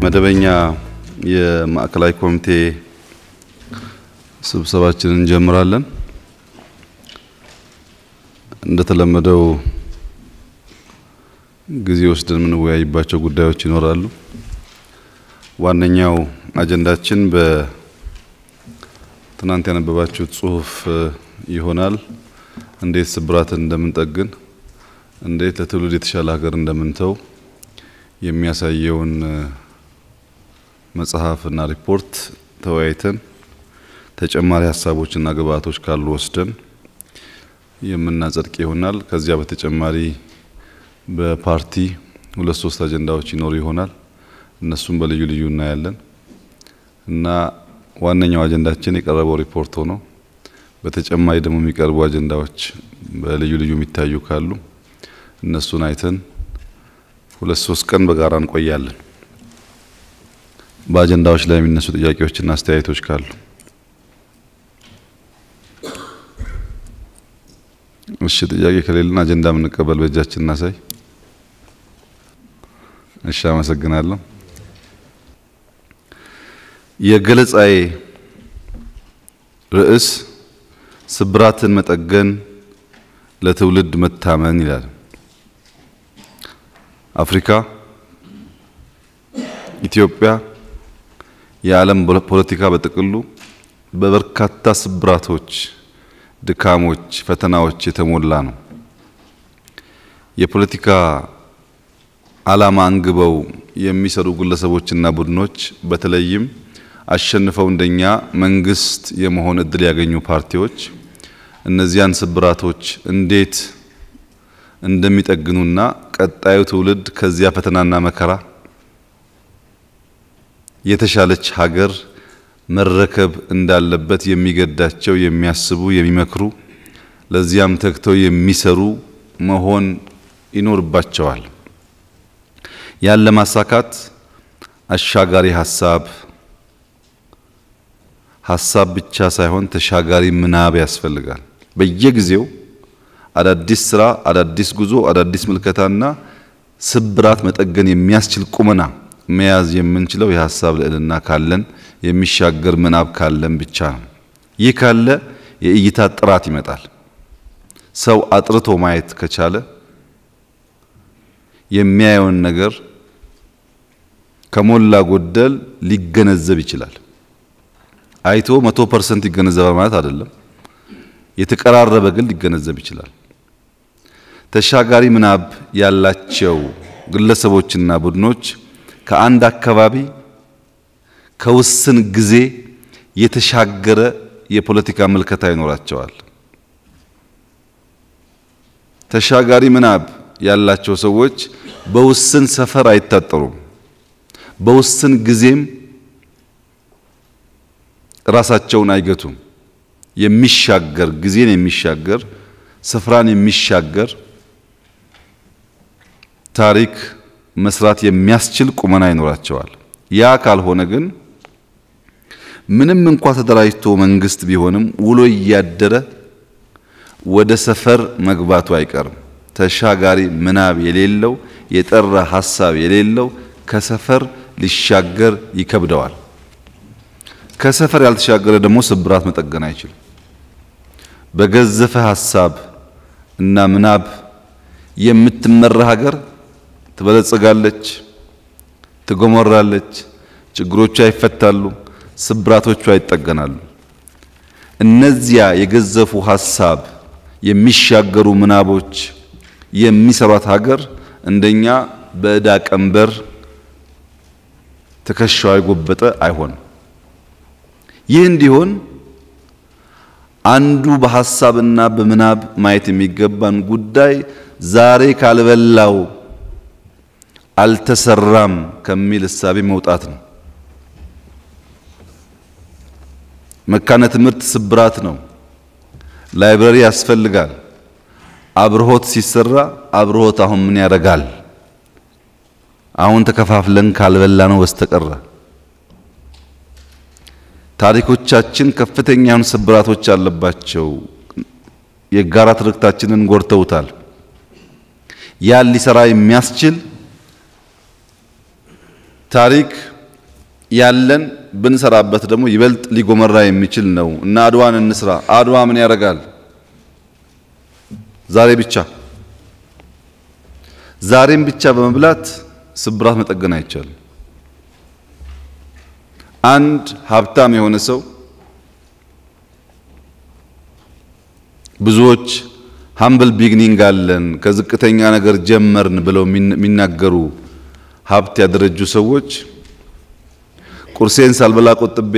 መደበኛ የማዕከላዊ ኮሚቴ ስብሰባችንን እንጀምራለን። እንደተለመደው ጊዜ ወስደን የምንወያይባቸው ጉዳዮች ይኖራሉ። ዋነኛው አጀንዳችን በትናንት ያነበባችሁት ጽሁፍ ይሆናል። እንዴት ስብራትን እንደምንጠግን፣ እንዴት ለትውልድ የተሻለ ሀገር እንደምንተው የሚያሳየውን መጽሐፍና ሪፖርት ተወያይተን ተጨማሪ ሐሳቦችና ግብአቶች ካሉ ወስደን የምናጸድቅ ይሆናል። ከዚያ በተጨማሪ በፓርቲ 2-3 አጀንዳዎች ይኖሩ ይሆናል። እነሱም በልዩ ልዩ እናያለን እና ዋነኛው አጀንዳችን የቀረበው ሪፖርት ሆኖ በተጨማሪ ደግሞ የሚቀርቡ አጀንዳዎች በልዩ ልዩ የሚታዩ ካሉ እነሱን አይተን 2-3 ቀን በጋራ እንቆያለን። በአጀንዳዎች ላይ የሚነሱ ጥያቄዎችና አስተያየቶች ካሉ እሺ፣ ጥያቄ ከሌለን አጀንዳ የምንቀበል በእጃችን እናሳይ። እሺ፣ አመሰግናለሁ። የገለጻዬ ርዕስ ስብራትን መጠገን ለትውልድ መታመን ይላል። አፍሪካ፣ ኢትዮጵያ፣ የዓለም ፖለቲካ በጥቅሉ በበርካታ ስብራቶች፣ ድካሞች፣ ፈተናዎች የተሞላ ነው። የፖለቲካ ዓላማ አንግበው የሚሰሩ ግለሰቦችና ቡድኖች በተለይም አሸንፈው እንደኛ መንግስት የመሆን እድል ያገኙ ፓርቲዎች እነዚያን ስብራቶች እንዴት እንደሚጠግኑና ቀጣዩ ትውልድ ከዚያ ፈተናና መከራ የተሻለች ሀገር መረከብ እንዳለበት የሚገዳቸው የሚያስቡ የሚመክሩ ለዚያም ተግተው የሚሰሩ መሆን ይኖርባቸዋል። ያን ለማሳካት አሻጋሪ ሐሳብ ብቻ ሳይሆን ተሻጋሪ ምናብ ያስፈልጋል። በየጊዜው አዳዲስ ስራ፣ አዳዲስ ጉዞ፣ አዳዲስ ምልከታና ስብራት መጠገን የሚያስችል ቁመና መያዝ የምንችለው የሐሳብ ልዕልና ካለን የሚሻገር ምናብ ካለን ብቻ ነው። ይህ ካለ የእይታ ጥራት ይመጣል። ሰው አጥርቶ ማየት ከቻለ የሚያየውን ነገር ከሞላ ጎደል ሊገነዘብ ይችላል። አይቶ 100% ይገነዘባል ማለት አይደለም። የተቀራረበ ግን ሊገነዘብ ይችላል። ተሻጋሪ ምናብ ያላቸው ግለሰቦችና ቡድኖች ከአንድ አካባቢ ከውስን ጊዜ የተሻገረ የፖለቲካ ምልከታ ይኖራቸዋል። ተሻጋሪ ምናብ ያላቸው ሰዎች በውስን ሰፈር አይታጠሩም። በውስን ጊዜም ራሳቸውን አይገቱም። የሚሻገር ጊዜን የሚሻገር ስፍራን የሚሻገር ታሪክ መስራት የሚያስችል ቁመና ይኖራቸዋል። ያ ካልሆነ ግን ምንም እንኳን ተደራጅቶ መንግስት ቢሆንም ውሎ እያደረ ወደ ሰፈር መግባቱ አይቀርም። ተሻጋሪ ምናብ የሌለው የጠራ ሐሳብ የሌለው ከሰፈር ሊሻገር ይከብደዋል። ከሰፈር ያልተሻገረ ደግሞ ስብራት መጠገን አይችልም። በገዘፈ ሐሳብ እና ምናብ የምትመራ ሀገር ትበለጽጋለች፣ ትጎመራለች፣ ችግሮቿ ይፈታሉ፣ ስብራቶቿ ይጠገናሉ። እነዚያ የገዘፉ ሐሳብ የሚሻገሩ ምናቦች የሚሰሯት ሀገር እንደኛ በዕዳ ቀንበር ትከሻዋ የጎበጠ አይሆንም። ይህ እንዲሆን አንዱ በሐሳብና በምናብ ማየት የሚገባን ጉዳይ ዛሬ ካልበላው አልተሰራም ከሚል እሳቤ መውጣት ነው። መካነ ትምህርት ስብራት ነው። ላይብረሪ ያስፈልጋል። አብርሆት ሲሰራ አብርሆት አሁን ምን ያደርጋል? አሁን ተከፋፍለን ካልበላ ነው በስተቀር ታሪኮቻችን ከፍተኛ ስብራቶች አለባቸው። የጋራ ትርክታችንን ጎርተውታል። ያን ሊሰራ የሚያስችል ታሪክ ያለን ብንሰራበት ደግሞ ይበልጥ ሊጎመራ የሚችል ነው እና አድዋን እንስራ። አድዋ ምን ያደርጋል? ዛሬም ብቻ በመብላት ስብራት መጠገን አይቻልም። አንድ ሀብታም የሆነ ሰው ብዙዎች humble beginning አለን ከዝቅተኛ ነገር ጀመርን ብለው የሚናገሩ ሀብት ያደረጁ ሰዎች ቁርሴን ሳልበላ ቆጥቤ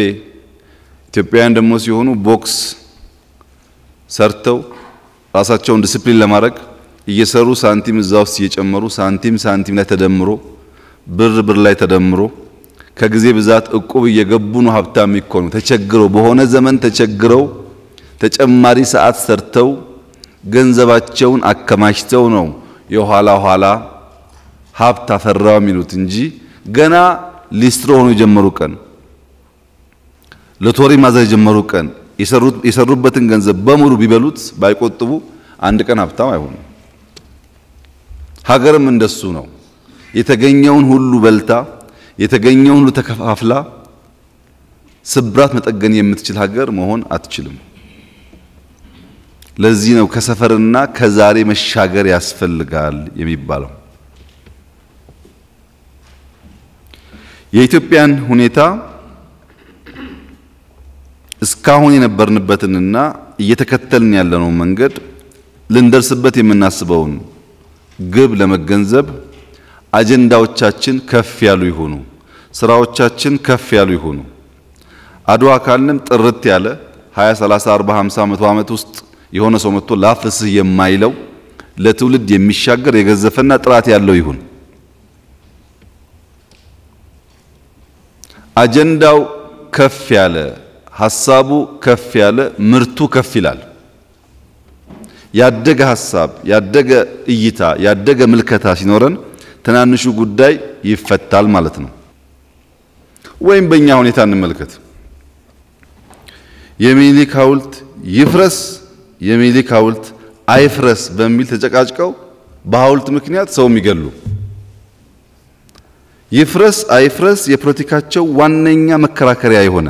ኢትዮጵያውያን ደግሞ ሲሆኑ ቦክስ ሰርተው ራሳቸውን ዲሲፕሊን ለማድረግ እየሰሩ ሳንቲም እዛው እየጨመሩ ሳንቲም ላይ ተደምሮ ብር ላይ ተደምሮ ከጊዜ ብዛት እቁብ እየገቡ ነው ሀብታም ይኮኑ። ተቸግረው በሆነ ዘመን ተቸግረው ተጨማሪ ሰዓት ሰርተው ገንዘባቸውን አከማችተው ነው የኋላ ሀብት አፈራው የሚሉት እንጂ ገና ሊስትሮ ሆኖ የጀመሩ ቀን ሎተሪ ማዘር የጀመሩ ቀን የሰሩበትን ገንዘብ በሙሉ ቢበሉት ባይቆጥቡ አንድ ቀን ሀብታም አይሆኑም። ሀገርም እንደሱ ነው። የተገኘውን ሁሉ በልታ የተገኘውን ሁሉ ተከፋፍላ ስብራት መጠገን የምትችል ሀገር መሆን አትችልም። ለዚህ ነው ከሰፈርና ከዛሬ መሻገር ያስፈልጋል የሚባለው። የኢትዮጵያን ሁኔታ እስካሁን የነበርንበትንና እየተከተልን ያለነው መንገድ ልንደርስበት የምናስበውን ግብ ለመገንዘብ አጀንዳዎቻችን ከፍ ያሉ ይሆኑ፣ ስራዎቻችን ከፍ ያሉ ይሆኑ። አድዋ ካልንም ጥርት ያለ 20 30 40 50 100 ዓመት ውስጥ የሆነ ሰው መጥቶ ላፍስህ የማይለው ለትውልድ የሚሻገር የገዘፈና ጥራት ያለው ይሁን። አጀንዳው ከፍ ያለ ሐሳቡ ከፍ ያለ ምርቱ ከፍ ይላል። ያደገ ሐሳብ ያደገ እይታ ያደገ ምልከታ ሲኖረን ትናንሹ ጉዳይ ይፈታል ማለት ነው። ወይም በእኛ ሁኔታ እንመልከት። የሚኒሊክ ሐውልት ይፍረስ የሚኒሊክ ሐውልት አይፍረስ በሚል ተጨቃጭቀው በሐውልት ምክንያት ሰው የሚገሉ ይፍረስ አይፍረስ የፖለቲካቸው ዋነኛ መከራከሪያ የሆነ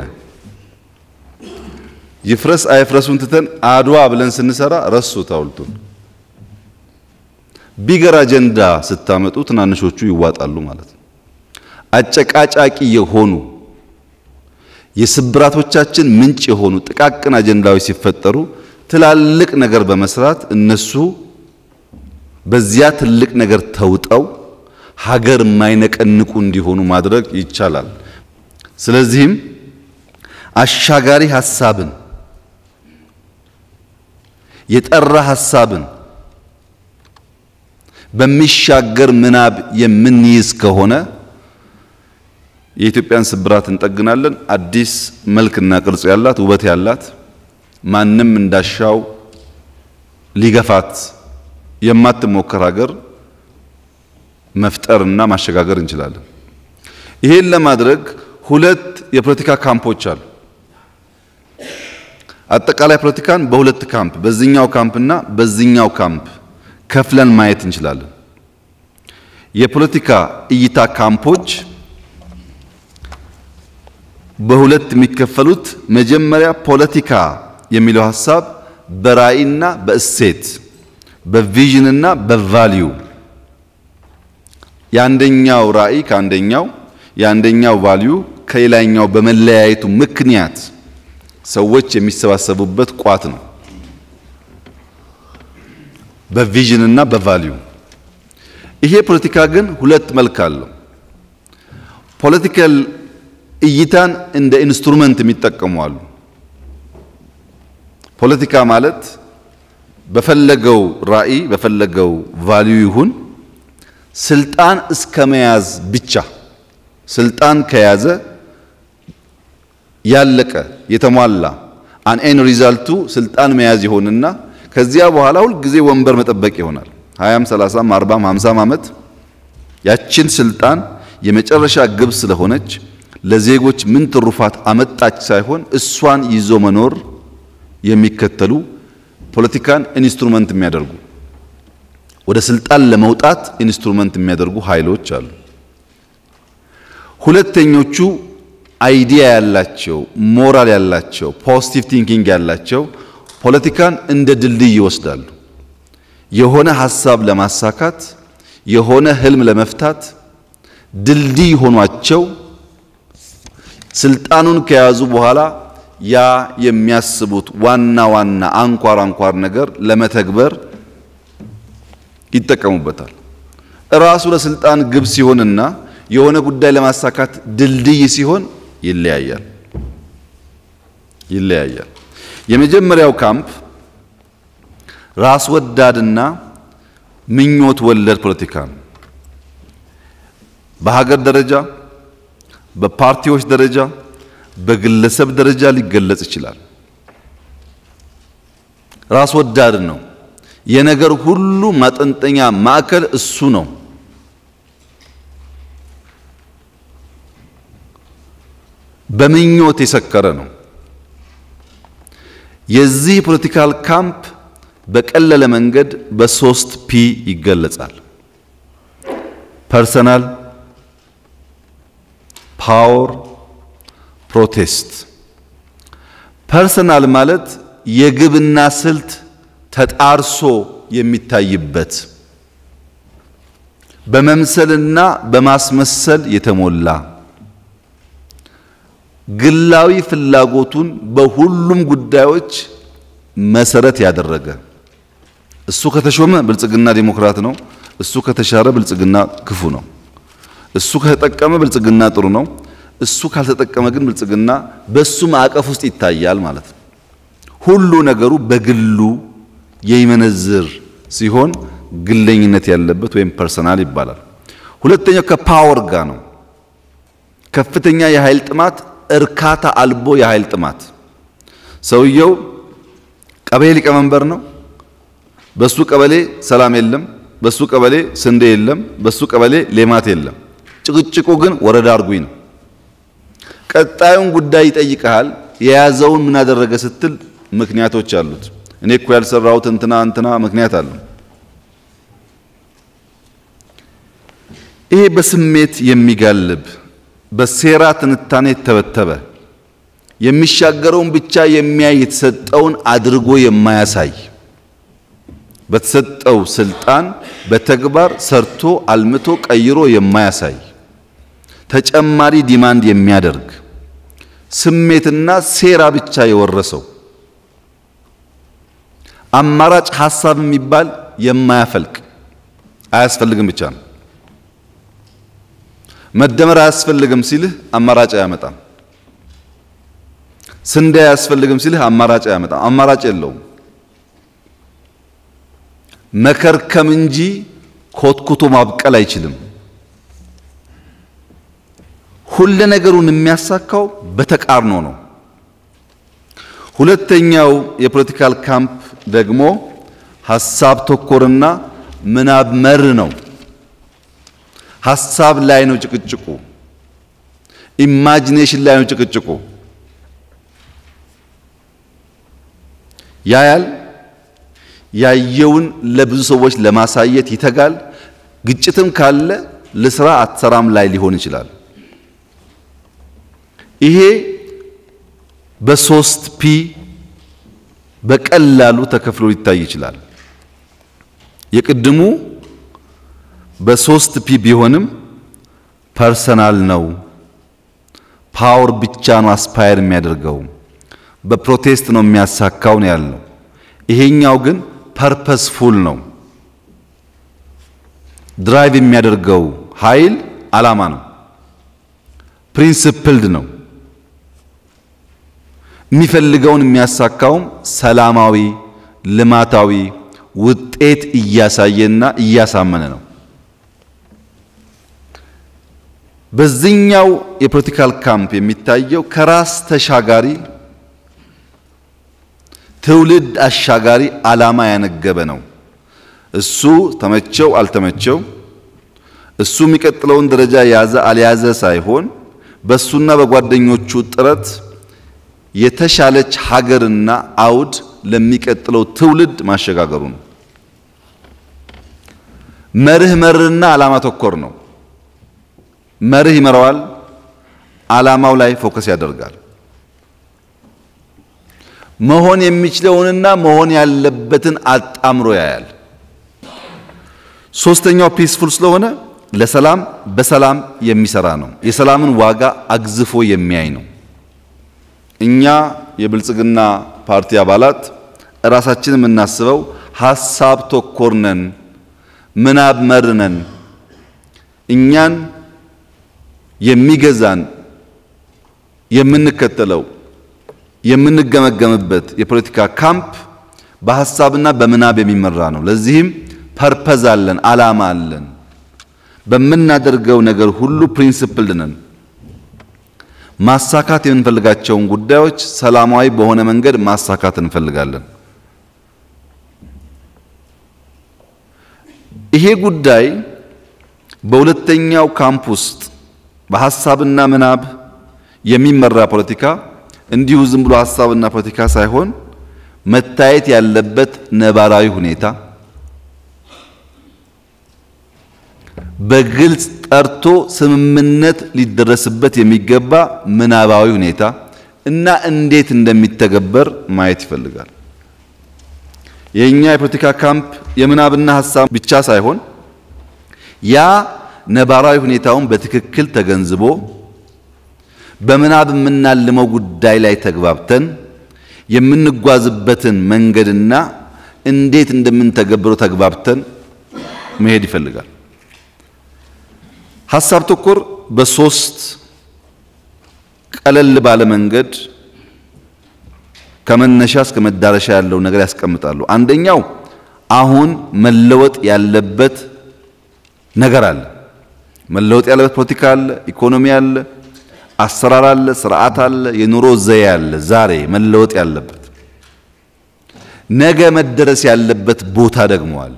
ይፍረስ አይፍረሱን ትተን አድዋ ብለን ስንሰራ ረሱት ሐውልቱን። ቢገር አጀንዳ ስታመጡ ትናንሾቹ ይዋጣሉ ማለት ነው። አጨቃጫቂ የሆኑ የስብራቶቻችን ምንጭ የሆኑ ጥቃቅን አጀንዳዎች ሲፈጠሩ ትላልቅ ነገር በመስራት እነሱ በዚያ ትልቅ ነገር ተውጠው ሀገር የማይነቀንቁ እንዲሆኑ ማድረግ ይቻላል። ስለዚህም አሻጋሪ ሐሳብን የጠራ ሐሳብን በሚሻገር ምናብ የምንይዝ ከሆነ የኢትዮጵያን ስብራት እንጠግናለን። አዲስ መልክና ቅርጽ ያላት ውበት ያላት ማንም እንዳሻው ሊገፋት የማትሞከር ሀገር መፍጠርና ማሸጋገር እንችላለን። ይሄን ለማድረግ ሁለት የፖለቲካ ካምፖች አሉ። አጠቃላይ ፖለቲካን በሁለት ካምፕ በዚህኛው ካምፕና በዚህኛው ካምፕ ከፍለን ማየት እንችላለን። የፖለቲካ እይታ ካምፖች በሁለት የሚከፈሉት መጀመሪያ ፖለቲካ የሚለው ሐሳብ በራዕይና በእሴት በቪዥንና በቫልዩ ያንደኛው ራዕይ ካንደኛው ያንደኛው ቫልዩ ከሌላኛው በመለያየቱ ምክንያት ሰዎች የሚሰባሰቡበት ቋት ነው። በቪዥንና በቫልዩ ይሄ ፖለቲካ ግን ሁለት መልክ አለው። ፖለቲካል እይታን እንደ ኢንስትሩመንት የሚጠቀሙ አሉ። ፖለቲካ ማለት በፈለገው ራዕይ በፈለገው ቫልዩ ይሁን ስልጣን እስከመያዝ ብቻ ስልጣን ከያዘ ያለቀ የተሟላ አን ኤን ሪዛልቱ ስልጣን መያዝ ይሆንና ከዚያ በኋላ ሁሉ ጊዜ ወንበር መጠበቅ ይሆናል። 20 30 40 50 ዓመት ያችን ስልጣን የመጨረሻ ግብ ስለሆነች ለዜጎች ምን ትሩፋት አመጣች ሳይሆን እሷን ይዞ መኖር የሚከተሉ ፖለቲካን ኢንስትሩመንት የሚያደርጉ ወደ ስልጣን ለመውጣት ኢንስትሩመንት የሚያደርጉ ኃይሎች አሉ። ሁለተኞቹ አይዲያ ያላቸው ሞራል ያላቸው ፖዚቲቭ ቲንኪንግ ያላቸው ፖለቲካን እንደ ድልድይ ይወስዳሉ። የሆነ ሐሳብ ለማሳካት የሆነ ህልም ለመፍታት ድልድይ ሆኗቸው ስልጣኑን ከያዙ በኋላ ያ የሚያስቡት ዋና አንኳር ነገር ለመተግበር ይጠቀሙበታል። ራሱ ለስልጣን ግብ ሲሆንና የሆነ ጉዳይ ለማሳካት ድልድይ ሲሆን ይለያያል። የመጀመሪያው ካምፕ ራስ ወዳድና ምኞት ወለድ ፖለቲካ ነው። በሀገር ደረጃ በፓርቲዎች ደረጃ በግለሰብ ደረጃ ሊገለጽ ይችላል። ራስ ወዳድ ነው። የነገር ሁሉ ማጠንጠኛ ማዕከል እሱ ነው። በምኞት የሰከረ ነው። የዚህ ፖለቲካል ካምፕ በቀለለ መንገድ በ3 ፒ ይገለጻል። ፐርሰናል፣ ፓወር፣ ፕሮቴስት። ፐርሰናል ማለት የግብና ስልት ተጣርሶ የሚታይበት በመምሰልና በማስመሰል የተሞላ ግላዊ ፍላጎቱን በሁሉም ጉዳዮች መሰረት ያደረገ እሱ ከተሾመ ብልጽግና ዲሞክራት ነው፣ እሱ ከተሻረ ብልጽግና ክፉ ነው፣ እሱ ከተጠቀመ ብልጽግና ጥሩ ነው፣ እሱ ካልተጠቀመ ግን ብልጽግና በሱ ማዕቀፍ ውስጥ ይታያል ማለት ነው። ሁሉ ነገሩ በግሉ የይመነዝር ሲሆን ግለኝነት ያለበት ወይም ፐርሰናል ይባላል። ሁለተኛው ከፓወር ጋር ነው። ከፍተኛ የኃይል ጥማት፣ እርካታ አልቦ የኃይል ጥማት። ሰውየው ቀበሌ ሊቀመንበር ነው። በሱ ቀበሌ ሰላም የለም፣ በሱ ቀበሌ ስንዴ የለም፣ በሱ ቀበሌ ሌማት የለም። ጭቅጭቁ ግን ወረዳ አርጉኝ ነው። ቀጣዩን ጉዳይ ይጠይቃል። የያዘውን ምን አደረገ ስትል ምክንያቶች አሉት። እኔ እኮ ያልሰራሁት እንትና ምክንያት አለው። ይሄ በስሜት የሚጋልብ በሴራ ትንታኔ ተበተበ የሚሻገረውን ብቻ የሚያይ የተሰጠውን አድርጎ የማያሳይ በተሰጠው ስልጣን በተግባር ሰርቶ አልምቶ ቀይሮ የማያሳይ ተጨማሪ ዲማንድ የሚያደርግ ስሜትና ሴራ ብቻ የወረሰው አማራጭ ሐሳብ የሚባል የማያፈልቅ አያስፈልግም ብቻ ነው። መደመር አያስፈልግም ሲልህ አማራጭ አያመጣም። ስንዴ አያስፈልግም ሲልህ አማራጭ አያመጣም። አማራጭ የለውም። መከርከም እንጂ ኮትኩቶ ማብቀል አይችልም። ሁሉ ነገሩን የሚያሳካው በተቃርኖ ነው። ሁለተኛው የፖለቲካል ካምፕ ደግሞ ሐሳብ ተኮርና ምናብ መር ነው። ሐሳብ ላይ ነው ጭቅጭቁ፣ ኢማጂኔሽን ላይ ነው ጭቅጭቁ። ያየውን ለብዙ ሰዎች ለማሳየት ይተጋል። ግጭትም ካለ ለስራ አትሰራም ላይ ሊሆን ይችላል። ይሄ በ3 ፒ በቀላሉ ተከፍሎ ሊታይ ይችላል። የቅድሙ በ3 ፒ ቢሆንም ፐርሰናል ነው። ፓወር ብቻ ነው አስፓየር የሚያደርገው፣ በፕሮቴስት ነው የሚያሳካው ነው ያለው። ይሄኛው ግን ፐርፐስፉል ነው። ድራይቭ የሚያደርገው ኃይል ዓላማ ነው። ፕሪንሲፕልድ ነው። የሚፈልገውን የሚያሳካውም ሰላማዊ ልማታዊ ውጤት እያሳየና እያሳመነ ነው። በዚህኛው የፖለቲካል ካምፕ የሚታየው ከራስ ተሻጋሪ ትውልድ አሻጋሪ ዓላማ ያነገበ ነው። እሱ ተመቸው አልተመቸው፣ እሱ የሚቀጥለውን ደረጃ ያዘ አልያዘ ሳይሆን በሱና በጓደኞቹ ጥረት የተሻለች ሀገርና አውድ ለሚቀጥለው ትውልድ ማሸጋገሩ ነው። መርህና ዓላማ ተኮር ነው። መርህ ይመራዋል፣ ዓላማው ላይ ፎከስ ያደርጋል። መሆን የሚችለውንና መሆን ያለበትን አጣምሮ ያያል። ሶስተኛው ፒስፉል ስለሆነ ለሰላም በሰላም የሚሰራ ነው። የሰላምን ዋጋ አግዝፎ የሚያይ ነው። እኛ የብልጽግና ፓርቲ አባላት ራሳችንን የምናስበው ሐሳብ ተኮር ነን፣ ምናብ መር ነን። እኛን የሚገዛን የምንከተለው የምንገመገምበት የፖለቲካ ካምፕ በሐሳብና በምናብ የሚመራ ነው። ለዚህም ፐርፐዝ አለን፣ ዓላማ አለን። በመናደርገው ነገር ሁሉ ፕሪንሲፕልድ ነን። ማሳካት የምንፈልጋቸውን ጉዳዮች ሰላማዊ በሆነ መንገድ ማሳካት እንፈልጋለን። ይሄ ጉዳይ በሁለተኛው ካምፕ ውስጥ በሐሳብና ምናብ የሚመራ ፖለቲካ እንዲሁ ዝም ብሎ ሐሳብና ፖለቲካ ሳይሆን መታየት ያለበት ነባራዊ ሁኔታ በግልጽ ጠርቶ ስምምነት ሊደረስበት የሚገባ ምናባዊ ሁኔታ እና እንዴት እንደሚተገበር ማየት ይፈልጋል። የኛ የፖለቲካ ካምፕ የምናብና ሐሳብ ብቻ ሳይሆን ያ ነባራዊ ሁኔታውን በትክክል ተገንዝቦ በምናብ የምናልመው ጉዳይ ላይ ተግባብተን የምንጓዝበትን መንገድና እንዴት እንደምንተገብረው ተግባብተን መሄድ ይፈልጋል። ሐሳብ ተኮር በሶስት ቀለል ባለ መንገድ ከመነሻ እስከ መዳረሻ ያለው ነገር ያስቀምጣሉ። አንደኛው አሁን መለወጥ ያለበት ነገር አለ። መለወጥ ያለበት ፖለቲካ አለ፣ ኢኮኖሚ አለ፣ አሰራር አለ፣ ስርዓት አለ፣ የኑሮ ዘዬ አለ። ዛሬ መለወጥ ያለበት ነገ መደረስ ያለበት ቦታ ደግሞ አለ።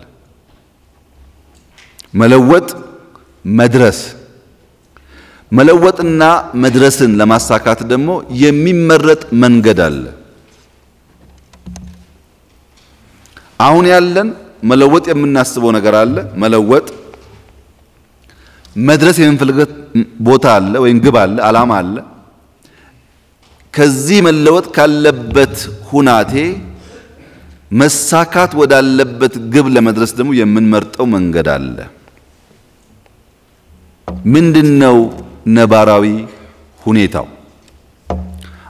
መለወጥ መድረስ መለወጥና መድረስን ለማሳካት ደግሞ የሚመረጥ መንገድ አለ። አሁን ያለን መለወጥ የምናስበው ነገር አለ። መለወጥ መድረስ የምንፈልገው ቦታ አለ ወይም ግብ አለ፣ ዓላማ አለ። ከዚህ መለወጥ ካለበት ሁናቴ መሳካት ወዳለበት ግብ ለመድረስ ደግሞ የምንመርጠው መንገድ አለ። ምንድነው ነባራዊ ሁኔታው?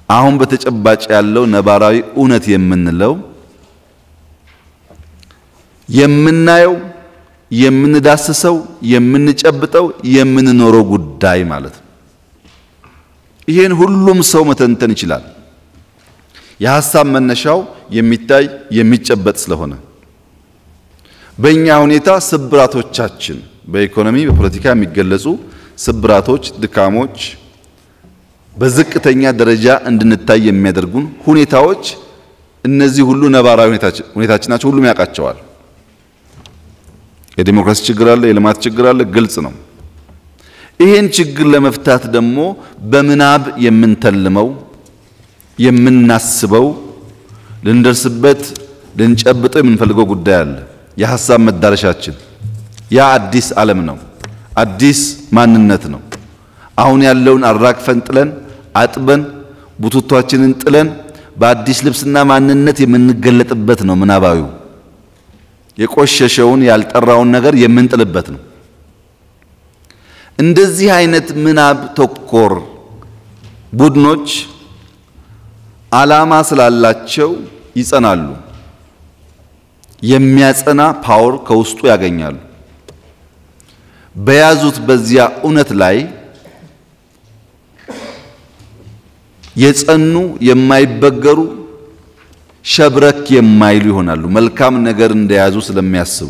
አሁን በተጨባጭ ያለው ነባራዊ እውነት የምንለው የምናየው የምንዳስሰው የምንጨብጠው የምንኖረው ጉዳይ ማለት ነው። ይሄን ሁሉም ሰው መተንተን ይችላል። የሐሳብ መነሻው የሚታይ የሚጨበጥ ስለሆነ በእኛ ሁኔታ ስብራቶቻችን በኢኮኖሚ በፖለቲካ የሚገለጹ ስብራቶች፣ ድካሞች በዝቅተኛ ደረጃ እንድንታይ የሚያደርጉን ሁኔታዎች እነዚህ ሁሉ ነባራዊ ሁኔታችን ናቸው። ሁሉም ያውቃቸዋል። የዲሞክራሲ ችግር አለ፣ የልማት ችግር አለ፣ ግልጽ ነው። ይሄን ችግር ለመፍታት ደግሞ በምናብ የምንተልመው የምናስበው ልንደርስበት ልንጨብጠው የምንፈልገው ጉዳይ አለ። የሐሳብ መዳረሻችን ያ አዲስ ዓለም ነው፣ አዲስ ማንነት ነው። አሁን ያለውን አራግፈን ጥለን አጥበን ቡቱቷችንን ጥለን በአዲስ ልብስና ማንነት የምንገለጥበት ነው። ምናባዊው የቆሸሸውን ያልጠራውን ነገር የምንጥልበት ነው። እንደዚህ አይነት ምናብ ተኮር ቡድኖች ዓላማ ስላላቸው ይጸናሉ። የሚያጸና ፓወር ከውስጡ ያገኛሉ። በያዙት በዚያ እውነት ላይ የጸኑ የማይበገሩ ሸብረክ የማይሉ ይሆናሉ። መልካም ነገር እንደያዙ ስለሚያስቡ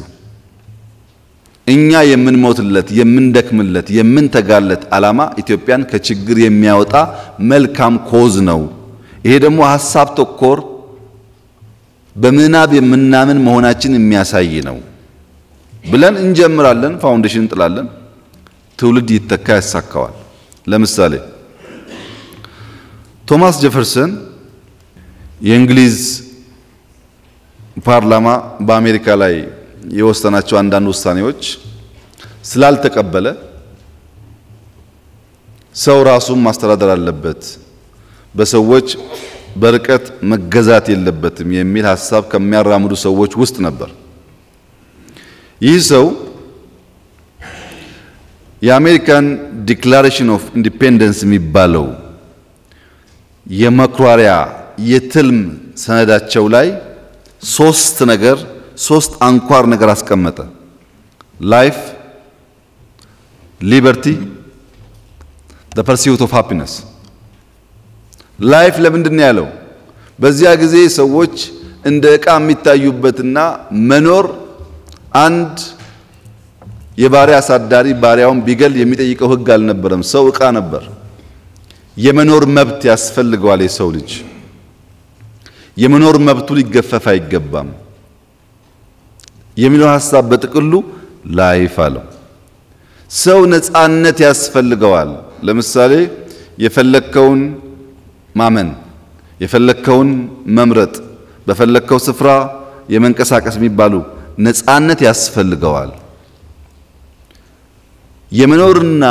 እኛ የምንሞትለት የምንደክምለት የምንተጋለት ዓላማ ኢትዮጵያን ከችግር የሚያወጣ መልካም ኮዝ ነው። ይሄ ደግሞ ሐሳብ ተኮር በምናብ የምናምን መሆናችን የሚያሳይ ነው ብለን እንጀምራለን። ፋውንዴሽን እንጥላለን። ትውልድ ይተካ ያሳካዋል። ለምሳሌ ቶማስ ጄፈርሰን የእንግሊዝ ፓርላማ በአሜሪካ ላይ የወሰናቸው አንዳንድ ውሳኔዎች ስላልተቀበለ ሰው ራሱን ማስተዳደር አለበት፣ በሰዎች በርቀት መገዛት የለበትም የሚል ሐሳብ ከሚያራምዱ ሰዎች ውስጥ ነበር። ይህ ሰው የአሜሪካን ዲክላሬሽን ኦፍ ኢንዲፔንደንስ የሚባለው የመኩራሪያ የትልም ሰነዳቸው ላይ ሶስት አንኳር ነገር አስቀመጠ። ላይፍ፣ ሊበርቲ፣ the pursuit of happiness። ላይፍ ለምንድን ነው ያለው? በዚያ ጊዜ ሰዎች እንደ ዕቃ የሚታዩበትና መኖር አንድ የባሪያ አሳዳሪ ባሪያውን ቢገል የሚጠይቀው ሕግ አልነበረም። ሰው ዕቃ ነበር። የመኖር መብት ያስፈልገዋል። የሰው ልጅ የመኖር መብቱ ሊገፈፍ አይገባም የሚለው ሐሳብ በጥቅሉ ላይፍ አለው። ሰው ነፃነት ያስፈልገዋል። ለምሳሌ የፈለከውን ማመን፣ የፈለከውን መምረጥ፣ በፈለከው ስፍራ የመንቀሳቀስ የሚባሉ ነፃነት ያስፈልገዋል። የመኖርና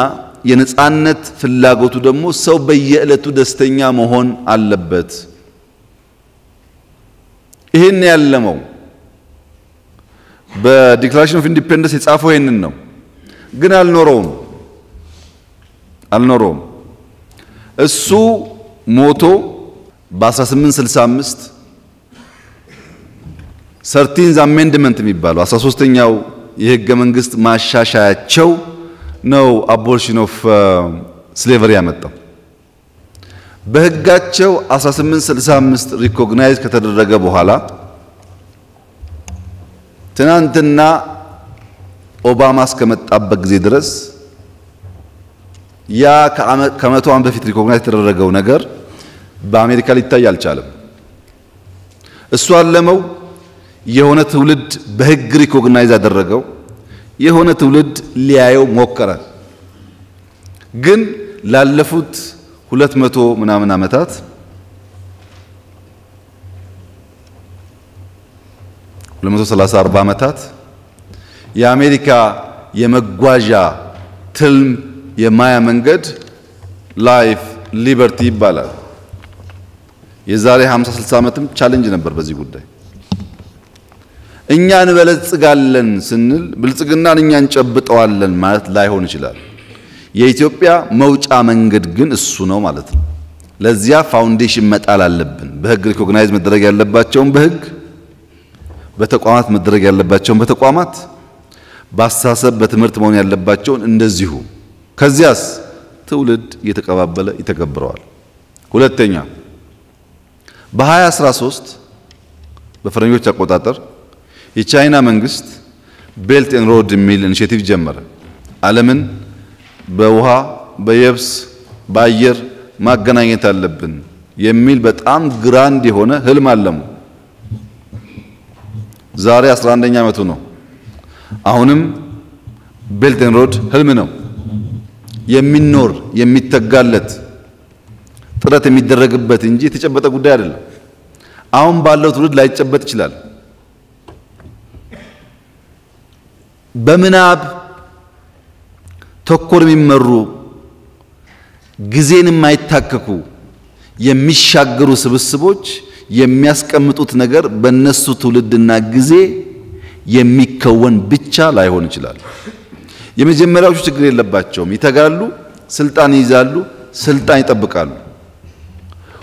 የነፃነት ፍላጎቱ ደግሞ ሰው በየዕለቱ ደስተኛ መሆን አለበት። ይሄን ያለመው በዲክላሬሽን ኦፍ ኢንዲፔንደንስ የጻፈው ይሄንን ነው። ግን አልኖረውም። እሱ ሞቶ በ1865 13th አሜንድመንት የሚባለው 13ኛው የሕገ መንግስት ማሻሻያቸው ነው አቦሊሽን ኦፍ ስሌቨሪ ያመጣው። በሕጋቸው 1865 ሪኮግናይዝ ከተደረገ በኋላ ትናንትና ኦባማ እስከመጣበት ጊዜ ድረስ ያ ከመቶ ዓመት በፊት ሪኮግናይዝ የተደረገው ነገር በአሜሪካ ሊታይ አልቻለም። እሱ አለመው የሆነ ትውልድ በሕግ ሪኮግናይዝ ያደረገው የሆነ ትውልድ ሊያየው ሞከረ። ግን ላለፉት 200 ምናምን ዓመታት 230-40 ዓመታት የአሜሪካ የመጓዣ ትልም የማያ መንገድ ላይፍ ሊበርቲ ይባላል። የዛሬ 50-60 ዓመትም ቻሌንጅ ነበር በዚህ ጉዳይ። እኛ እንበለጽጋለን ስንል ብልጽግናን እኛ እንጨብጠዋለን ማለት ላይሆን ይችላል። የኢትዮጵያ መውጫ መንገድ ግን እሱ ነው ማለት ነው። ለዚያ ፋውንዴሽን መጣል አለብን። በሕግ ሪኮግናይዝ መደረግ ያለባቸውን በሕግ፣ በተቋማት መደረግ ያለባቸውን በተቋማት፣ በአስተሳሰብ በትምህርት መሆን ያለባቸውን እንደዚሁ። ከዚያስ ትውልድ እየተቀባበለ ይተገብረዋል። ሁለተኛ በ2013 በፈረንጆች አቆጣጠር የቻይና መንግስት ቤልት ኤንድ ሮድ የሚል ኢኒሼቲቭ ጀመረ። ዓለምን በውሃ በየብስ በአየር ማገናኘት አለብን የሚል በጣም ግራንድ የሆነ ህልም አለሙ። ዛሬ 11ኛ ዓመቱ ነው። አሁንም ቤልት ኤንድ ሮድ ህልም ነው። የሚኖር የሚተጋለት ጥረት የሚደረግበት እንጂ የተጨበጠ ጉዳይ አይደለም። አሁን ባለው ትውልድ ላይጨበጥ ይችላል። በምናብ ተኮር የሚመሩ ጊዜን የማይታከኩ የሚሻገሩ ስብስቦች የሚያስቀምጡት ነገር በእነሱ ትውልድና ጊዜ የሚከወን ብቻ ላይሆን ይችላል። የመጀመሪያዎቹ ችግር የለባቸውም። ይተጋሉ፣ ስልጣን ይይዛሉ፣ ስልጣን ይጠብቃሉ።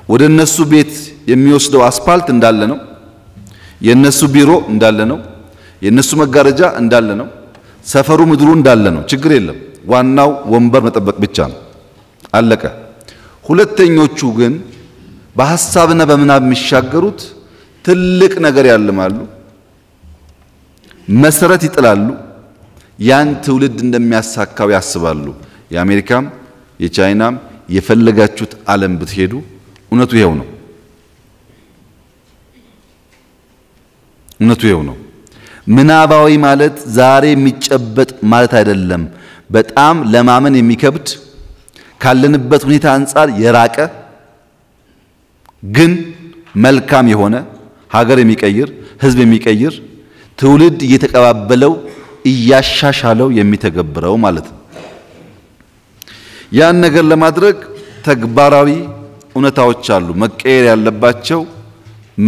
ወደ እነሱ ቤት የሚወስደው አስፓልት እንዳለ ነው። የነሱ ቢሮ እንዳለ ነው። የነሱ መጋረጃ እንዳለ ነው። ሰፈሩ ምድሩ እንዳለ ነው። ችግር የለም። ዋናው ወንበር መጠበቅ ብቻ ነው። አለቀ። ሁለተኞቹ ግን በሐሳብና በምናብ የሚሻገሩት ትልቅ ነገር ያልማሉ፣ መሰረት ይጥላሉ፣ ያን ትውልድ እንደሚያሳካው ያስባሉ። የአሜሪካም የቻይናም የፈለጋችሁት ዓለም ብትሄዱ እውነቱ ይሄው ነው። እውነቱ ይሄው ነው። ምናባዊ ማለት ዛሬ የሚጨበጥ ማለት አይደለም። በጣም ለማመን የሚከብድ ካለንበት ሁኔታ አንፃር የራቀ ግን መልካም የሆነ ሀገር የሚቀይር ህዝብ የሚቀይር ትውልድ እየተቀባበለው እያሻሻለው የሚተገብረው ማለት ነው። ያን ነገር ለማድረግ ተግባራዊ እውነታዎች አሉ መቀየር ያለባቸው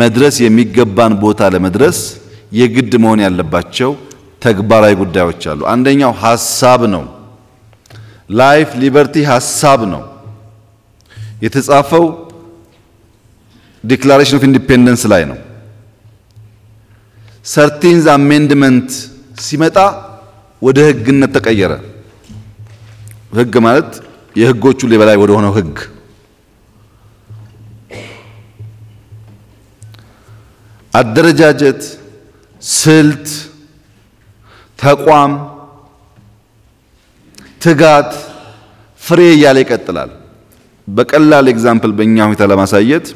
መድረስ የሚገባን ቦታ ለመድረስ የግድ መሆን ያለባቸው ተግባራዊ ጉዳዮች አሉ አንደኛው ሐሳብ ነው ላይፍ ሊበርቲ ሐሳብ ነው የተጻፈው ዲክላሬሽን ኦፍ ኢንዲፔንደንስ ላይ ነው 13th አሜንድመንት ሲመጣ ወደ ህግነት ተቀየረ ህግ ማለት የህጎቹ ለበላይ ወደ ሆነው ህግ አደረጃጀት ስልት ተቋም ትጋት ፍሬ ያለ ይቀጥላል በቀላል ኤግዛምፕል በእኛ ሁኔታ ለማሳየት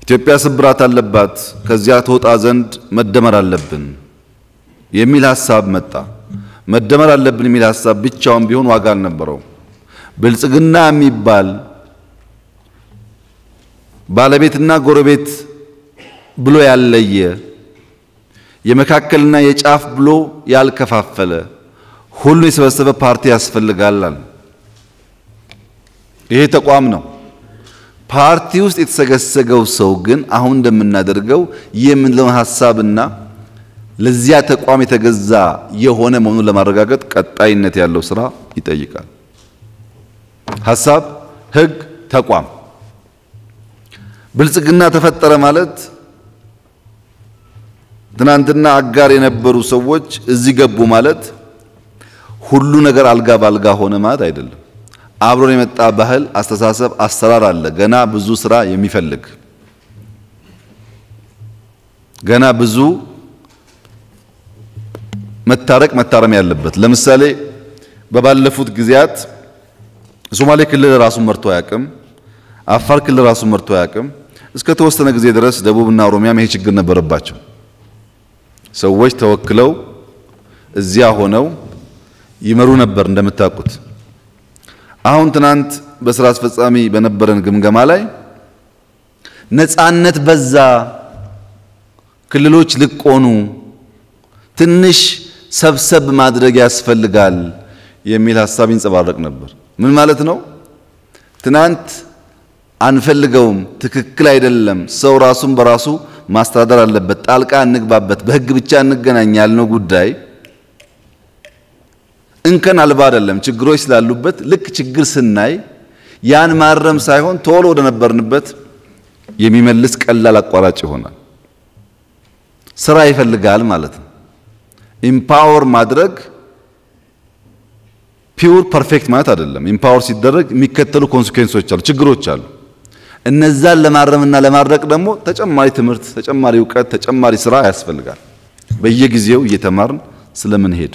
ኢትዮጵያ ስብራት አለባት ከዚያ ተወጣ ዘንድ መደመር አለብን የሚል ሐሳብ መጣ መደመር አለብን የሚል ሐሳብ ብቻውን ቢሆን ዋጋ አልነበረው ብልጽግና የሚባል ባለቤትና ጎረቤት ብሎ ያለየ የመካከልና የጫፍ ብሎ ያልከፋፈለ ሁሉ የሰበሰበ ፓርቲ ያስፈልጋል ይሄ ተቋም ነው ፓርቲ ውስጥ የተሰገሰገው ሰው ግን አሁን እንደምናደርገው የምንለው ሐሳብና ለዚያ ተቋም የተገዛ የሆነ መሆኑን ለማረጋገጥ ቀጣይነት ያለው ስራ ይጠይቃል ሐሳብ ህግ ተቋም ብልጽግና ተፈጠረ ማለት ትናንትና አጋር የነበሩ ሰዎች እዚህ ገቡ ማለት ሁሉ ነገር አልጋ ባልጋ ሆነ ማለት አይደለም አብሮን የመጣ ባህል አስተሳሰብ አሰራር አለ ገና ብዙ ስራ የሚፈልግ ገና ብዙ መታረም ያለበት ለምሳሌ በባለፉት ጊዜያት ሶማሌ ክልል ራሱን መርቶ ያቀም አፋር ክልል ራሱን መርቶ ያቀም እስከ ተወሰነ ጊዜ ድረስ ደቡብና ኦሮሚያ ይሄ ችግር ነበረባቸው ሰዎች ተወክለው እዚያ ሆነው ይመሩ ነበር እንደምታውቁት አሁን ትናንት በስራ አስፈጻሚ በነበረን ግምገማ ላይ ነፃነት በዛ ክልሎች ልቆኑ ትንሽ ሰብሰብ ማድረግ ያስፈልጋል የሚል ሐሳብ ይንጸባረቅ ነበር ምን ማለት ነው ትናንት አንፈልገውም ትክክል አይደለም ሰው ራሱን በራሱ ማስተዳደር አለበት ጣልቃ እንግባበት በህግ ብቻ እንገናኛል ነው ጉዳይ እንከን አልባ አይደለም ችግሮች ስላሉበት ልክ ችግር ስናይ ያን ማረም ሳይሆን ቶሎ ወደ ነበርንበት የሚመልስ ቀላል አቋራጭ ይሆናል ስራ ይፈልጋል ማለት ነው ኢምፓወር ማድረግ ፒውር ፐርፌክት ማለት አይደለም ኢምፓወር ሲደረግ የሚከተሉ ኮንሲኩዌንሶች አሉ ችግሮች አሉ እነዛን ለማረምና ለማድረቅ ደግሞ ተጨማሪ ትምህርት ተጨማሪ ዕውቀት ተጨማሪ ስራ ያስፈልጋል በየጊዜው እየተማርን ስለምንሄድ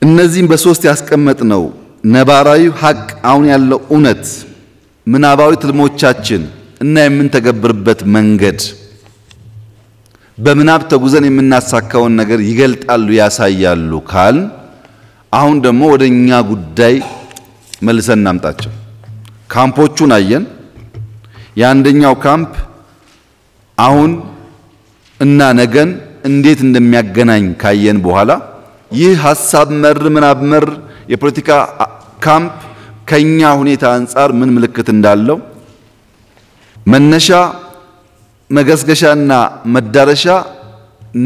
እነዚህን በሶስት ያስቀመጥነው ነባራዊ ሐቅ አሁን ያለው እውነት ምናባዊ ትልሞቻችን እና የምንተገብርበት መንገድ በምናብ ተጉዘን የምናሳካውን ነገር ይገልጣሉ ያሳያሉ ካል አሁን ደግሞ ወደኛ ጉዳይ መልሰን እናምጣቸው ካምፖቹን አየን ያንደኛው ካምፕ አሁን እና ነገን እንዴት እንደሚያገናኝ ካየን በኋላ ይህ ሐሳብ መር ምናብ መር የፖለቲካ ካምፕ ከኛ ሁኔታ አንፃር ምን ምልክት እንዳለው መነሻ መገስገሻና መዳረሻ